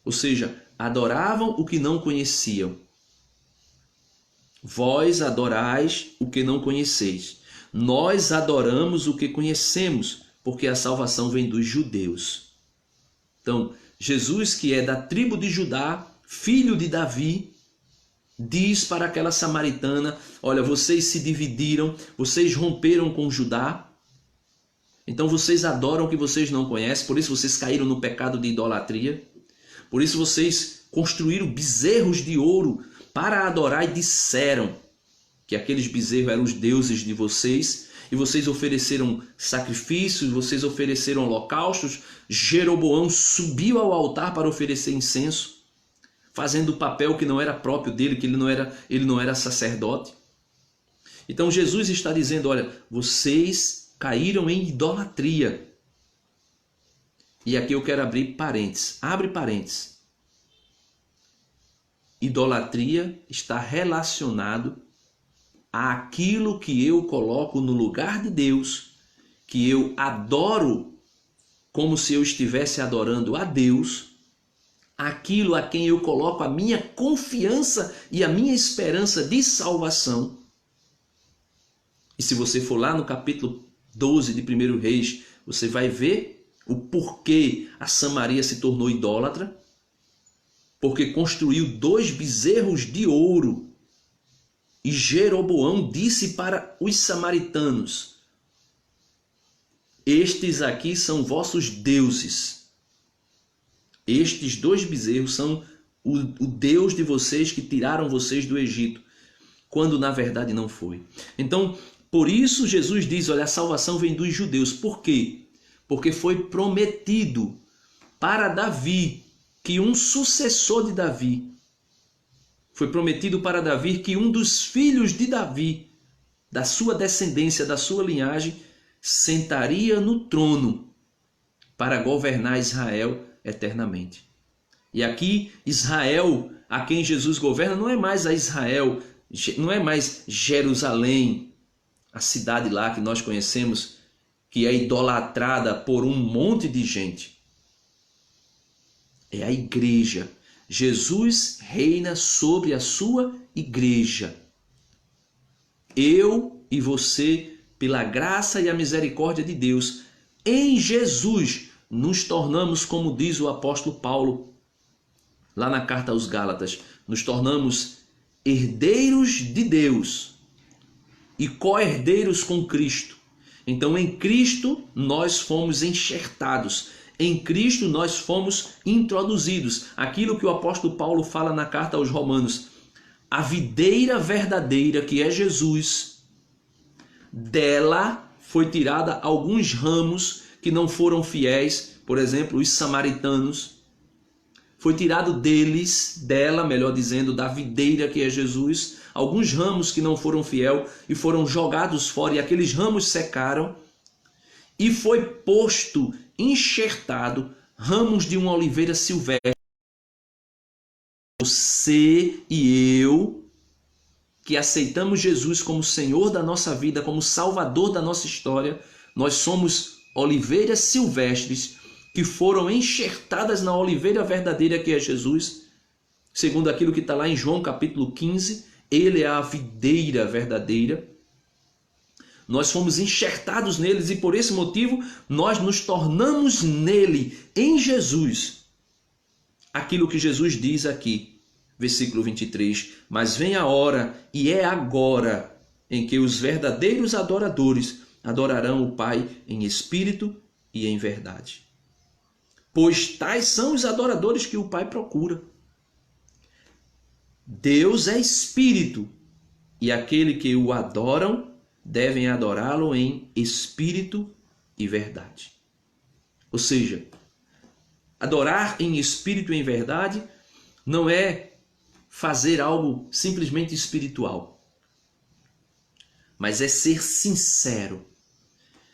Ou seja, adoravam o que não conheciam. Vós adorais o que não conheceis. Nós adoramos o que conhecemos, porque a salvação vem dos judeus. Então, Jesus, que é da tribo de Judá, filho de Davi, diz para aquela samaritana, olha, vocês se dividiram, vocês romperam com Judá, então vocês adoram o que vocês não conhecem, por isso vocês caíram no pecado de idolatria, por isso vocês construíram bezerros de ouro para adorar e disseram que aqueles bezerros eram os deuses de vocês, e vocês ofereceram sacrifícios, vocês ofereceram holocaustos. Jeroboão subiu ao altar para oferecer incenso, fazendo o papel que não era próprio dele, que ele não era sacerdote. Então Jesus está dizendo, olha, vocês caíram em idolatria. E aqui eu quero abrir parênteses. Abre parênteses. Idolatria está relacionado àquilo que eu coloco no lugar de Deus, que eu adoro como se eu estivesse adorando a Deus, aquilo a quem eu coloco a minha confiança e a minha esperança de salvação. E se você for lá no capítulo 12 de 1 Reis, você vai ver o porquê a Samaria se tornou idólatra. Porque construiu 2 bezerros de ouro. E Jeroboão disse para os samaritanos: estes aqui são vossos deuses. Estes 2 bezerros são o Deus de vocês que tiraram vocês do Egito. Quando na verdade não foi. Então, por isso Jesus diz, olha, a salvação vem dos judeus. Por quê? Porque foi prometido para Davi que um sucessor de Davi, foi prometido para Davi que um dos filhos de Davi, da sua descendência, da sua linhagem, sentaria no trono para governar Israel eternamente. E aqui Israel, a quem Jesus governa, não é mais a Israel, não é mais Jerusalém, a cidade lá que nós conhecemos, que é idolatrada por um monte de gente. É a igreja. Jesus reina sobre a sua igreja. Eu e você, pela graça e a misericórdia de Deus, em Jesus, nos tornamos, como diz o apóstolo Paulo, lá na carta aos Gálatas, nos tornamos herdeiros de Deus e co-herdeiros com Cristo. Então, em Cristo, nós fomos enxertados. Em Cristo nós fomos introduzidos. Aquilo que o apóstolo Paulo fala na carta aos Romanos. A videira verdadeira, que é Jesus, dela foi tirada alguns ramos que não foram fiéis. Por exemplo, os samaritanos. Foi tirado dela, melhor dizendo, da videira que é Jesus, alguns ramos que não foram fiéis e foram jogados fora. E aqueles ramos secaram. E foi posto, enxertado, ramos de uma oliveira silvestre. Você e eu, que aceitamos Jesus como Senhor da nossa vida, como Salvador da nossa história, nós somos oliveiras silvestres que foram enxertadas na oliveira verdadeira que é Jesus, segundo aquilo que está lá em João capítulo 15, ele é a videira verdadeira. Nós fomos enxertados neles e por esse motivo nós nos tornamos nele, em Jesus. Aquilo que Jesus diz aqui, versículo 23. Mas vem a hora, e é agora, em que os verdadeiros adoradores adorarão o Pai em espírito e em verdade. Pois tais são os adoradores que o Pai procura. Deus é espírito, e aquele que o adoram devem adorá-lo em espírito e verdade. Ou seja, adorar em espírito e em verdade não é fazer algo simplesmente espiritual, mas é ser sincero.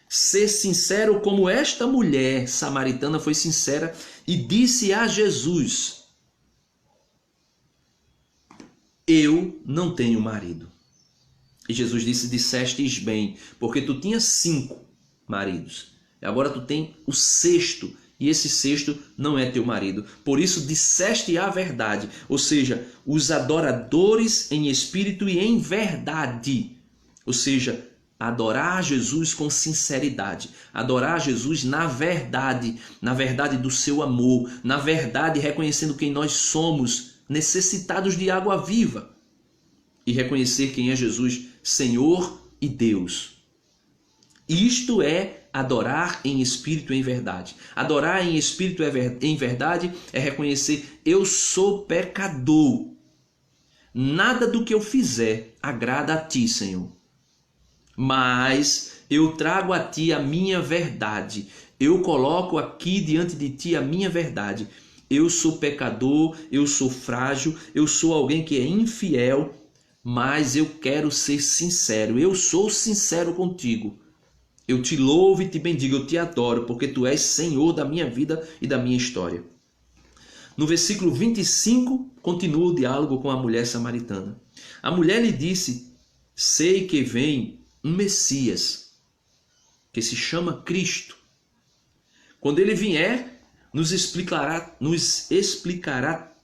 Ser sincero como esta mulher samaritana foi sincera e disse a Jesus: eu não tenho marido. E Jesus disse: dissestes bem, porque tu tinhas 5 maridos. E agora tu tem o 6º, e esse 6º não é teu marido. Por isso disseste a verdade. Ou seja, os adoradores em espírito e em verdade. Ou seja, adorar Jesus com sinceridade. Adorar Jesus na verdade do seu amor. Na verdade, reconhecendo quem nós somos, necessitados de água viva. E reconhecer quem é Jesus, Senhor e Deus. Isto é adorar em espírito e em verdade. Adorar em espírito e em verdade é reconhecer: eu sou pecador. Nada do que eu fizer agrada a ti, Senhor. Mas eu trago a ti a minha verdade. Eu coloco aqui diante de ti a minha verdade. Eu sou pecador, eu sou frágil, eu sou alguém que é infiel, mas eu quero ser sincero. Eu sou sincero contigo. Eu te louvo e te bendigo, eu te adoro, porque tu és Senhor da minha vida e da minha história. No versículo 25, continua o diálogo com a mulher samaritana. A mulher lhe disse: sei que vem um Messias, que se chama Cristo. Quando ele vier, nos explicará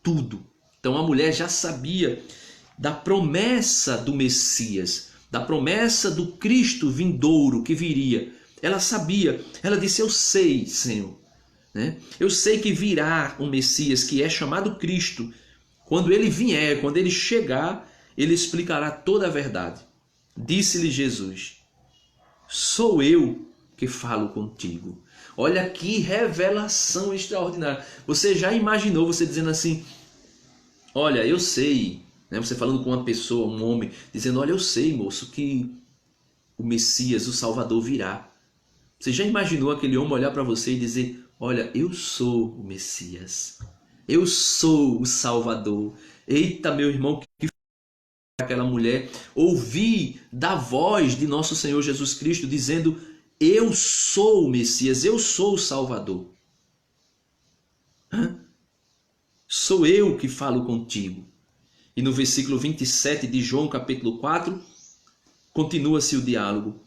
tudo. Então a mulher já sabia da promessa do Messias, da promessa do Cristo vindouro que viria. Ela sabia, ela disse: eu sei, Senhor. Eu sei que virá um Messias que é chamado Cristo. Quando ele vier, quando ele chegar, ele explicará toda a verdade. Disse-lhe Jesus: sou eu que falo contigo. Olha que revelação extraordinária. Você já imaginou você dizendo assim: olha, eu sei, você falando com uma pessoa, um homem, dizendo: olha, eu sei, moço, que o Messias, o Salvador virá. Você já imaginou aquele homem olhar para você e dizer: olha, eu sou o Messias, eu sou o Salvador. Eita, meu irmão, que aquela mulher ouvir da voz de nosso Senhor Jesus Cristo dizendo: eu sou o Messias, eu sou o Salvador. Sou eu que falo contigo. E no versículo 27 de João capítulo 4, continua-se o diálogo.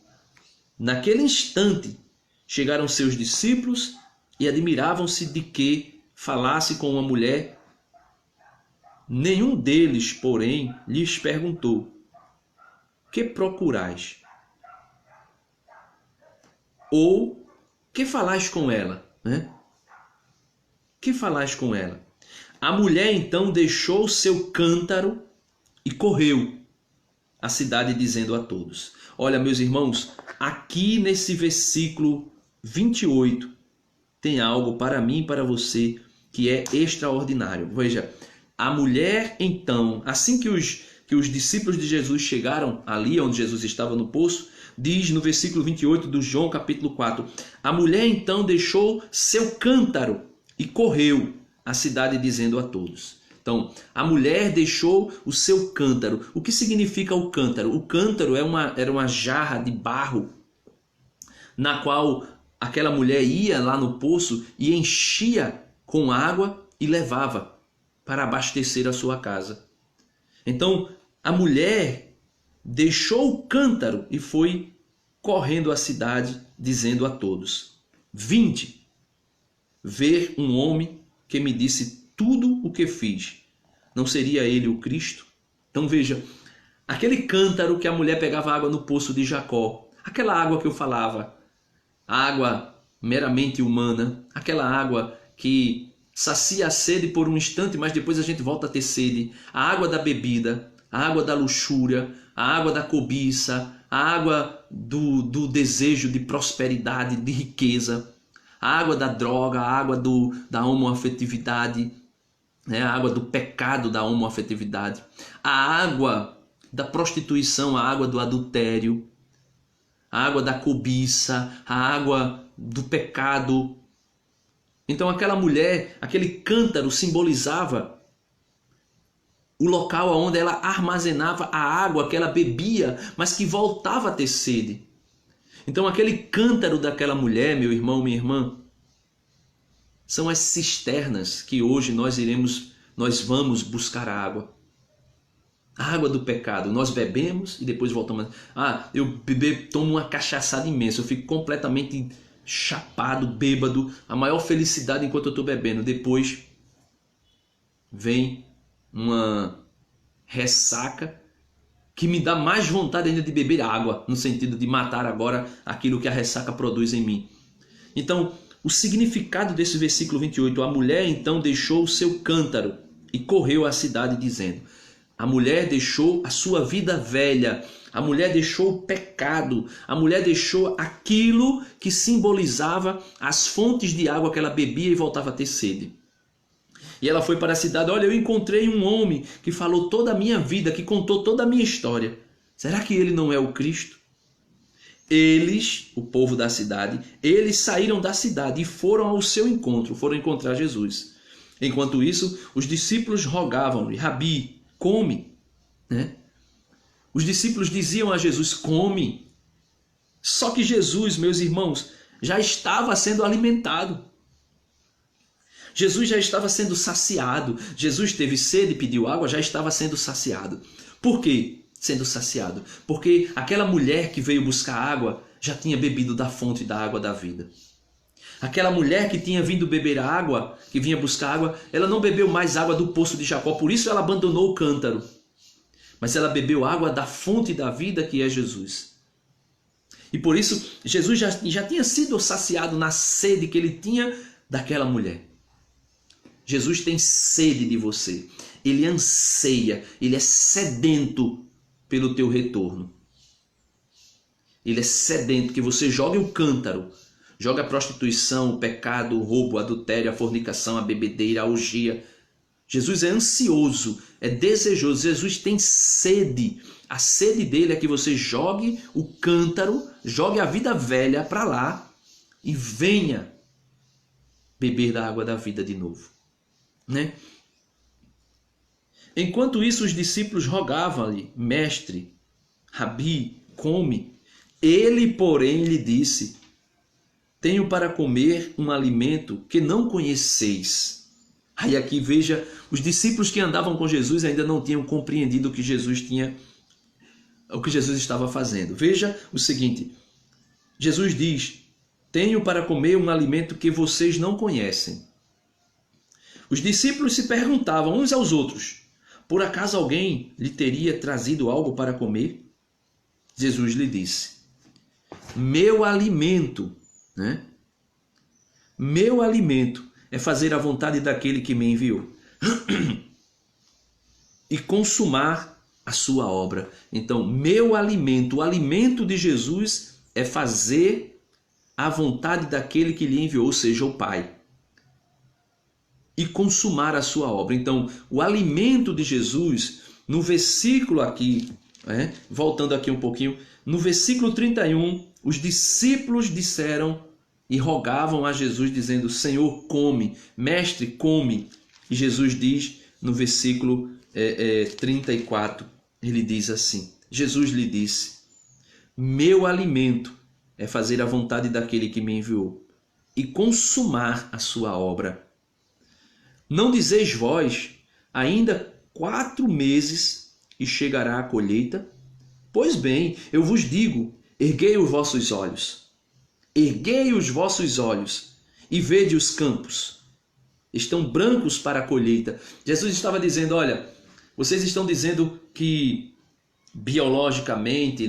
Naquele instante chegaram seus discípulos e admiravam-se de que falasse com uma mulher. Nenhum deles, porém, lhes perguntou: que procurais? Ou que falais com ela? Que falais com ela? A mulher então deixou seu cântaro e correu à cidade dizendo a todos. Olha, meus irmãos, aqui nesse versículo 28 tem algo para mim e para você que é extraordinário. Veja, a mulher então, assim que os discípulos de Jesus chegaram ali onde Jesus estava no poço, diz no versículo 28 do João capítulo 4, a mulher então deixou seu cântaro e correu à cidade dizendo a todos. Então, a mulher deixou o seu cântaro. O que significa o cântaro? O cântaro era uma jarra de barro na qual aquela mulher ia lá no poço e enchia com água e levava para abastecer a sua casa. Então, a mulher deixou o cântaro e foi correndo à cidade, dizendo a todos: vinde ver um homem que me disse tudo o que fiz. Não seria ele o Cristo? Então veja, aquele cântaro que a mulher pegava água no poço de Jacó, aquela água que eu falava, água meramente humana, aquela água que sacia a sede por um instante, mas depois a gente volta a ter sede, a água da bebida, a água da luxúria, a água da cobiça, a água do desejo de prosperidade, de riqueza, a água da droga, a água da homoafetividade, a água do pecado da homoafetividade, a água da prostituição, a água do adultério, a água da cobiça, a água do pecado. Então aquela mulher, aquele cântaro simbolizava o local onde ela armazenava a água que ela bebia, mas que voltava a ter sede. Então aquele cântaro daquela mulher, meu irmão, minha irmã, são as cisternas que hoje nós vamos buscar água. A água do pecado. Nós bebemos e depois voltamos. Eu tomo uma cachaçada imensa, eu fico completamente chapado, bêbado, a maior felicidade enquanto eu estou bebendo. Depois vem uma ressaca que me dá mais vontade ainda de beber água, no sentido de matar agora aquilo que a ressaca produz em mim. Então, o significado desse versículo 28, a mulher então deixou o seu cântaro e correu à cidade dizendo. A mulher deixou a sua vida velha, a mulher deixou o pecado, a mulher deixou aquilo que simbolizava as fontes de água que ela bebia e voltava a ter sede. E ela foi para a cidade: olha, eu encontrei um homem que falou toda a minha vida, que contou toda a minha história. Será que ele não é o Cristo? Eles, o povo da cidade, eles saíram da cidade e foram ao seu encontro, foram encontrar Jesus. Enquanto isso, os discípulos rogavam-lhe: Rabi, come. Os discípulos diziam a Jesus: come. Só que Jesus, meus irmãos, já estava sendo alimentado. Jesus já estava sendo saciado. Jesus teve sede e pediu água, já estava sendo saciado. Por quê? Sendo saciado. Porque aquela mulher que veio buscar água já tinha bebido da fonte da água da vida. Aquela mulher que tinha vindo beber água, que vinha buscar água, ela não bebeu mais água do poço de Jacó, por isso ela abandonou o cântaro. Mas ela bebeu água da fonte da vida, que é Jesus. E por isso Jesus já tinha sido saciado na sede que ele tinha daquela mulher. Jesus tem sede de você. Ele anseia, ele é sedento pelo teu retorno. Ele é sedento que você jogue o cântaro, jogue a prostituição, o pecado, o roubo, o adultério, a fornicação, a bebedeira, a orgia. Jesus é ansioso, é desejoso. Jesus tem sede. A sede dele é que você jogue o cântaro, jogue a vida velha para lá e venha beber da água da vida de novo, né? Enquanto isso, os discípulos rogavam-lhe: mestre, rabi, come. Ele, porém, lhe disse: tenho para comer um alimento que não conheceis. Aí aqui veja, os discípulos que andavam com Jesus ainda não tinham compreendido o que Jesus estava fazendo. Veja o seguinte, Jesus diz: tenho para comer um alimento que vocês não conhecem. Os discípulos se perguntavam uns aos outros: por acaso alguém lhe teria trazido algo para comer? Jesus lhe disse: meu alimento, né? Meu alimento é fazer a vontade daquele que me enviou e consumar a sua obra. Então, meu alimento, o alimento de Jesus é fazer a vontade daquele que lhe enviou, ou seja, o Pai, e consumar a sua obra. Então, o alimento de Jesus, no versículo aqui, voltando aqui um pouquinho, no versículo 31, os discípulos disseram e rogavam a Jesus, dizendo: Senhor, come, mestre, come. E Jesus diz no versículo 34, ele diz assim, Jesus lhe disse: meu alimento é fazer a vontade daquele que me enviou e consumar a sua obra. Não dizeis vós, ainda 4 meses e chegará a colheita? Pois bem, eu vos digo, erguei os vossos olhos. Erguei os vossos olhos e vede os campos. Estão brancos para a colheita. Jesus estava dizendo: olha, vocês estão dizendo que biologicamente,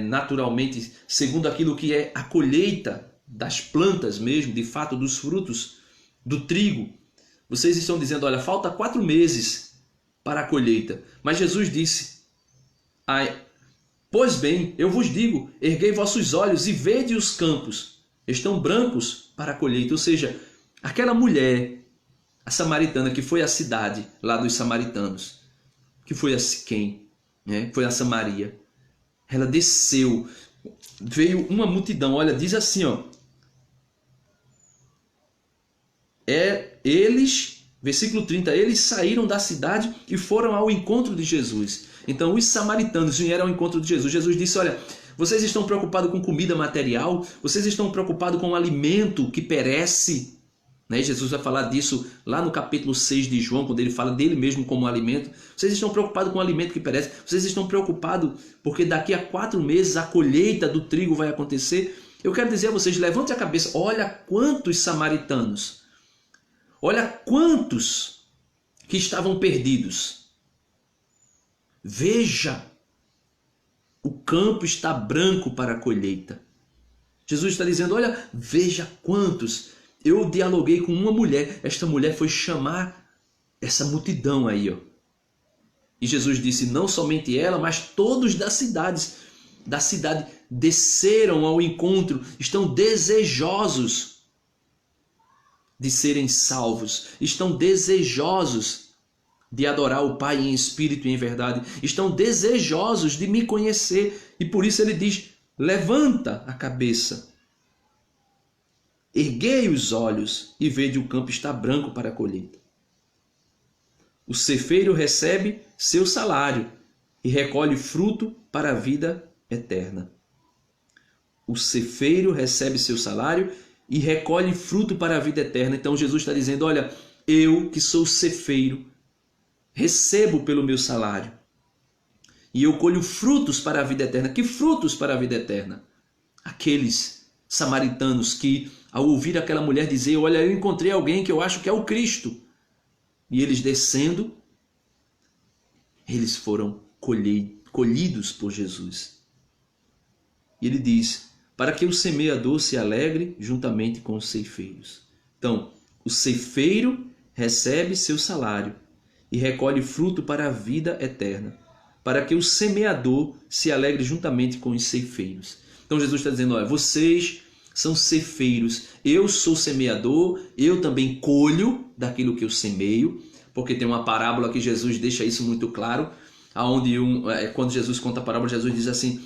naturalmente, segundo aquilo que é a colheita das plantas mesmo, de fato, dos frutos do trigo, vocês estão dizendo: olha, falta 4 meses para a colheita. Mas Jesus disse: pois bem, eu vos digo, erguei vossos olhos e vede os campos, estão brancos para a colheita. Ou seja, aquela mulher, a samaritana, que foi à cidade lá dos samaritanos, que foi a Siquém, foi a Samaria, ela desceu, veio uma multidão, olha, diz assim, versículo 30, eles saíram da cidade e foram ao encontro de Jesus. Então os samaritanos vieram ao encontro de Jesus. Jesus disse: olha, vocês estão preocupados com comida material? Vocês estão preocupados com um alimento que perece? Jesus vai falar disso lá no capítulo 6 de João, quando ele fala dele mesmo como alimento. Vocês estão preocupados com um alimento que perece? Vocês estão preocupados porque daqui a 4 meses a colheita do trigo vai acontecer? Eu quero dizer a vocês, levante a cabeça, olha quantos samaritanos, olha quantos que estavam perdidos. Veja, o campo está branco para a colheita. Jesus está dizendo: olha, veja quantos. Eu dialoguei com uma mulher, esta mulher foi chamar essa multidão aí, E Jesus disse: não somente ela, mas todos da cidade desceram ao encontro, estão desejosos de serem salvos, estão desejosos de adorar o Pai em espírito e em verdade, estão desejosos de me conhecer, e por isso ele diz: levanta a cabeça, erguei os olhos e vede o campo está branco para a colheita. O cefeiro recebe seu salário e recolhe fruto para a vida eterna. o cefeiro recebe seu salário e recolhe fruto para a vida eterna. Então Jesus está dizendo, olha, eu que sou cefeiro, recebo pelo meu salário e eu colho frutos para a vida eterna. Que frutos para a vida eterna? Aqueles samaritanos que, ao ouvir aquela mulher dizer, olha, eu encontrei alguém que eu acho que é o Cristo. E eles descendo, eles foram colhidos por Jesus. E ele diz, para que o semeador se alegre juntamente com os ceifeiros. Então, o ceifeiro recebe seu salário e recolhe fruto para a vida eterna, para que o semeador se alegre juntamente com os ceifeiros. Então Jesus está dizendo, olha, vocês são ceifeiros, eu sou semeador, eu também colho daquilo que eu semeio, porque tem uma parábola que Jesus deixa isso muito claro, aonde quando Jesus conta a parábola, Jesus diz assim,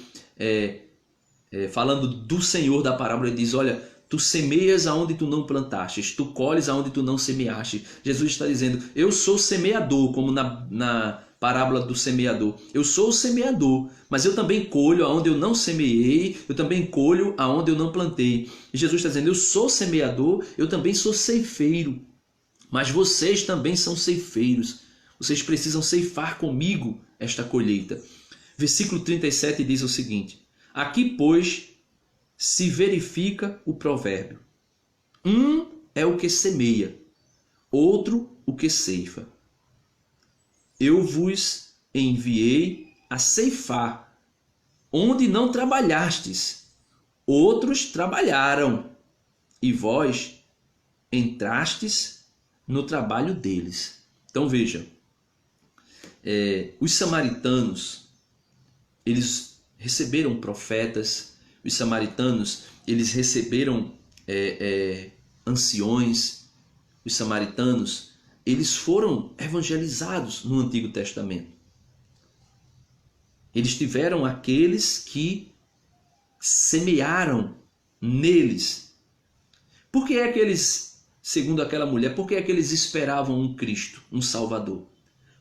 falando do Senhor da parábola, ele diz, olha, tu semeias aonde tu não plantastes, tu colhes aonde tu não semeaste. Jesus está dizendo, eu sou semeador, como na parábola do semeador. Eu sou o semeador, mas eu também colho aonde eu não semeei, eu também colho aonde eu não plantei. E Jesus está dizendo, eu sou semeador, eu também sou ceifeiro, mas vocês também são ceifeiros. Vocês precisam ceifar comigo esta colheita. Versículo 37 diz o seguinte, aqui, pois, se verifica o provérbio. Um é o que semeia, outro o que ceifa. Eu vos enviei a ceifar, onde não trabalhastes. Outros trabalharam, e vós entrastes no trabalho deles. Então veja, os samaritanos, eles receberam profetas, os samaritanos, eles receberam anciões, os samaritanos, eles foram evangelizados no Antigo Testamento. Eles tiveram aqueles que semearam neles. Por que é que eles, segundo aquela mulher, por que é que eles esperavam um Cristo, um Salvador?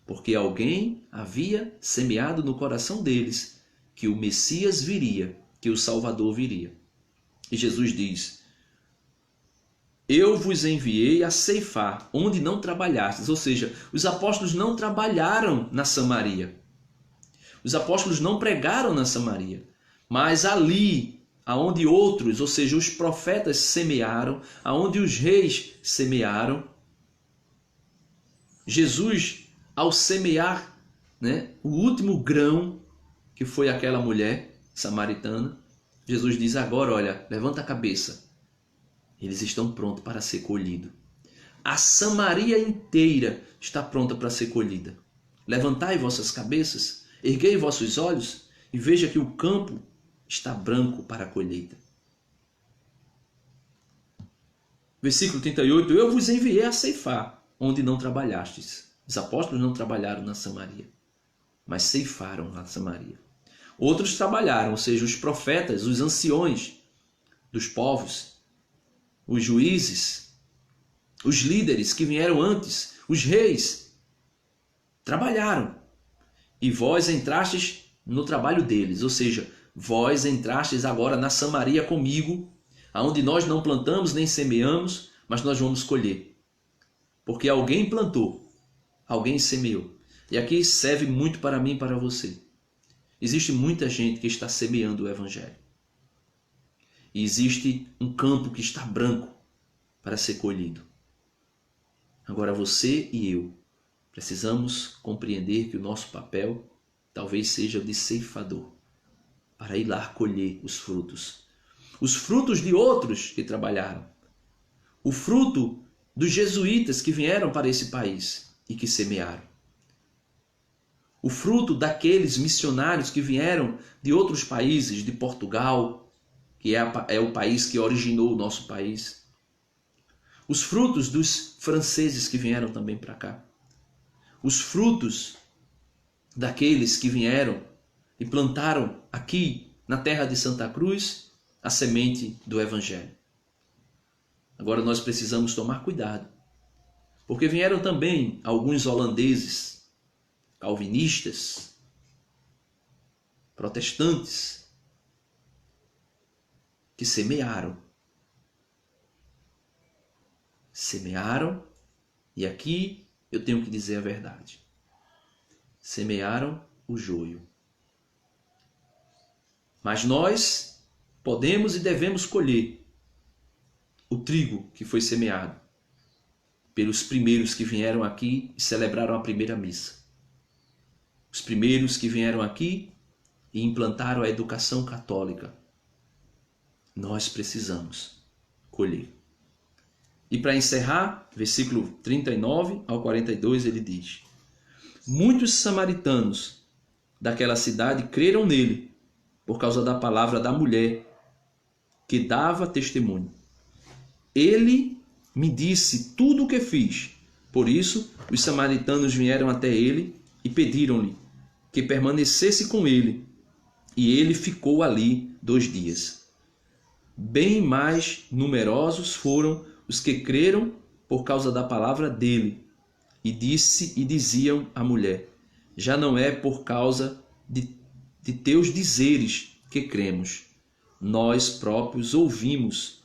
Porque alguém havia semeado no coração deles que o Messias viria, que o Salvador viria. E Jesus diz, eu vos enviei a ceifar, onde não trabalhastes. Ou seja, os apóstolos não trabalharam na Samaria. Os apóstolos não pregaram na Samaria. Mas ali, aonde outros, ou seja, os profetas semearam, aonde os reis semearam, Jesus, ao semear, o último grão, que foi aquela mulher samaritana, Jesus diz agora, olha, levanta a cabeça. Eles estão prontos para ser colhidos. A Samaria inteira está pronta para ser colhida. Levantai vossas cabeças, erguei vossos olhos e veja que o campo está branco para a colheita. Versículo 38, eu vos enviei a ceifar, onde não trabalhastes. Os apóstolos não trabalharam na Samaria, mas ceifaram na Samaria. Outros trabalharam, ou seja, os profetas, os anciões dos povos, os juízes, os líderes que vieram antes, os reis, trabalharam. E vós entrastes no trabalho deles, ou seja, vós entrastes agora na Samaria comigo, aonde nós não plantamos nem semeamos, mas nós vamos colher. Porque alguém plantou, alguém semeou. E aqui serve muito para mim e para você. Existe muita gente que está semeando o Evangelho. E existe um campo que está branco para ser colhido. Agora você e eu precisamos compreender que o nosso papel talvez seja o de ceifador, para ir lá colher os frutos. Os frutos de outros que trabalharam. O fruto dos jesuítas que vieram para esse país e que semearam. O fruto daqueles missionários que vieram de outros países, de Portugal, que é o país que originou o nosso país. Os frutos dos franceses que vieram também para cá. Os frutos daqueles que vieram e plantaram aqui na terra de Santa Cruz a semente do Evangelho. Agora nós precisamos tomar cuidado, porque vieram também alguns holandeses, calvinistas, protestantes, que semearam. Semearam, e aqui eu tenho que dizer a verdade. Semearam o joio. Mas nós podemos e devemos colher o trigo que foi semeado pelos primeiros que vieram aqui e celebraram a primeira missa. Os primeiros que vieram aqui e implantaram a educação católica. Nós precisamos colher. E para encerrar, versículo 39 ao 42, ele diz: muitos samaritanos daquela cidade creram nele por causa da palavra da mulher que dava testemunho. Ele me disse tudo o que fiz. Por isso, os samaritanos vieram até ele e pediram-lhe que permanecesse com ele. E ele ficou ali 2 dias. Bem mais numerosos foram os que creram por causa da palavra dele. E diziam à mulher: já não é por causa de teus dizeres que cremos. Nós próprios ouvimos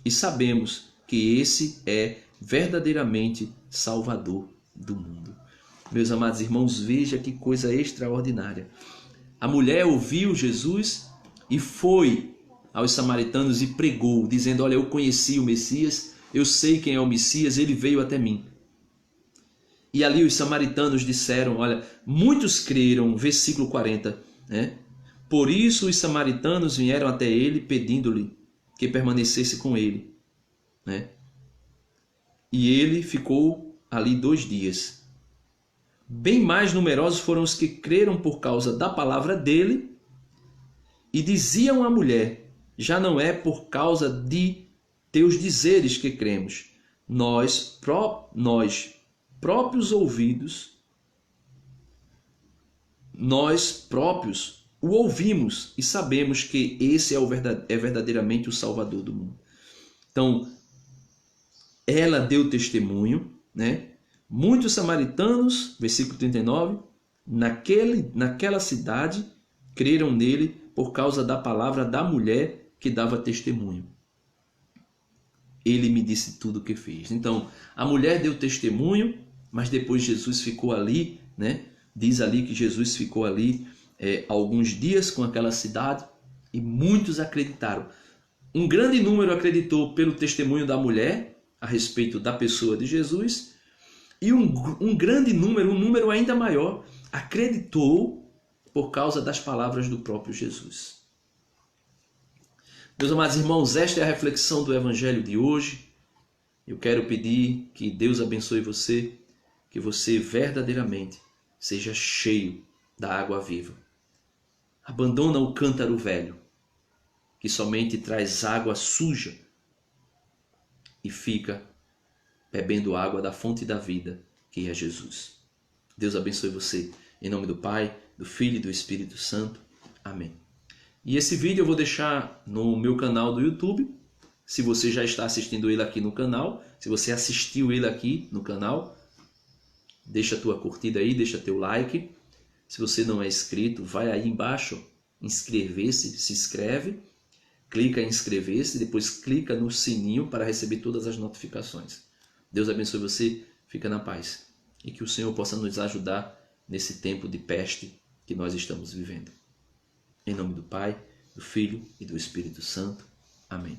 e sabemos que esse é verdadeiramente Salvador do mundo. Meus amados irmãos, veja que coisa extraordinária. A mulher ouviu Jesus e foi aos samaritanos e pregou, dizendo: olha, eu conheci o Messias, eu sei quem é o Messias, ele veio até mim. E ali os samaritanos disseram, olha, muitos creram, versículo 40, né? Por isso os samaritanos vieram até ele pedindo-lhe que permanecesse com ele, né? E ele ficou ali 2 dias. Bem mais numerosos foram os que creram por causa da palavra dele e diziam à mulher: já não é por causa de teus dizeres que cremos. Nós próprios ouvidos, nós próprios o ouvimos e sabemos que esse é verdadeiramente o Salvador do mundo. Então, ela deu testemunho, né? Muitos samaritanos, versículo 39, naquela cidade, creram nele por causa da palavra da mulher que dava testemunho. Ele me disse tudo o que fez. Então, a mulher deu testemunho, mas depois Jesus ficou ali, né? Diz ali que Jesus ficou ali alguns dias com aquela cidade e muitos acreditaram. Um grande número acreditou pelo testemunho da mulher a respeito da pessoa de Jesus e um grande número, um número ainda maior, acreditou por causa das palavras do próprio Jesus. Meus amados irmãos, esta é a reflexão do Evangelho de hoje. Eu quero pedir que Deus abençoe você, que você verdadeiramente seja cheio da água viva. Abandona o cântaro velho, que somente traz água suja, e fica bebendo água da fonte da vida, que é Jesus. Deus abençoe você. Em nome do Pai, do Filho e do Espírito Santo. Amém. E esse vídeo eu vou deixar no meu canal do YouTube. Se você já está assistindo ele aqui no canal, se você assistiu ele aqui no canal, deixa a tua curtida aí, deixa teu like. Se você não é inscrito, vai aí embaixo, inscrever-se, se inscreve, clica em inscrever-se, depois clica no sininho para receber todas as notificações. Deus abençoe você, fica na paz. E que o Senhor possa nos ajudar nesse tempo de peste que nós estamos vivendo. Em nome do Pai, do Filho e do Espírito Santo. Amém.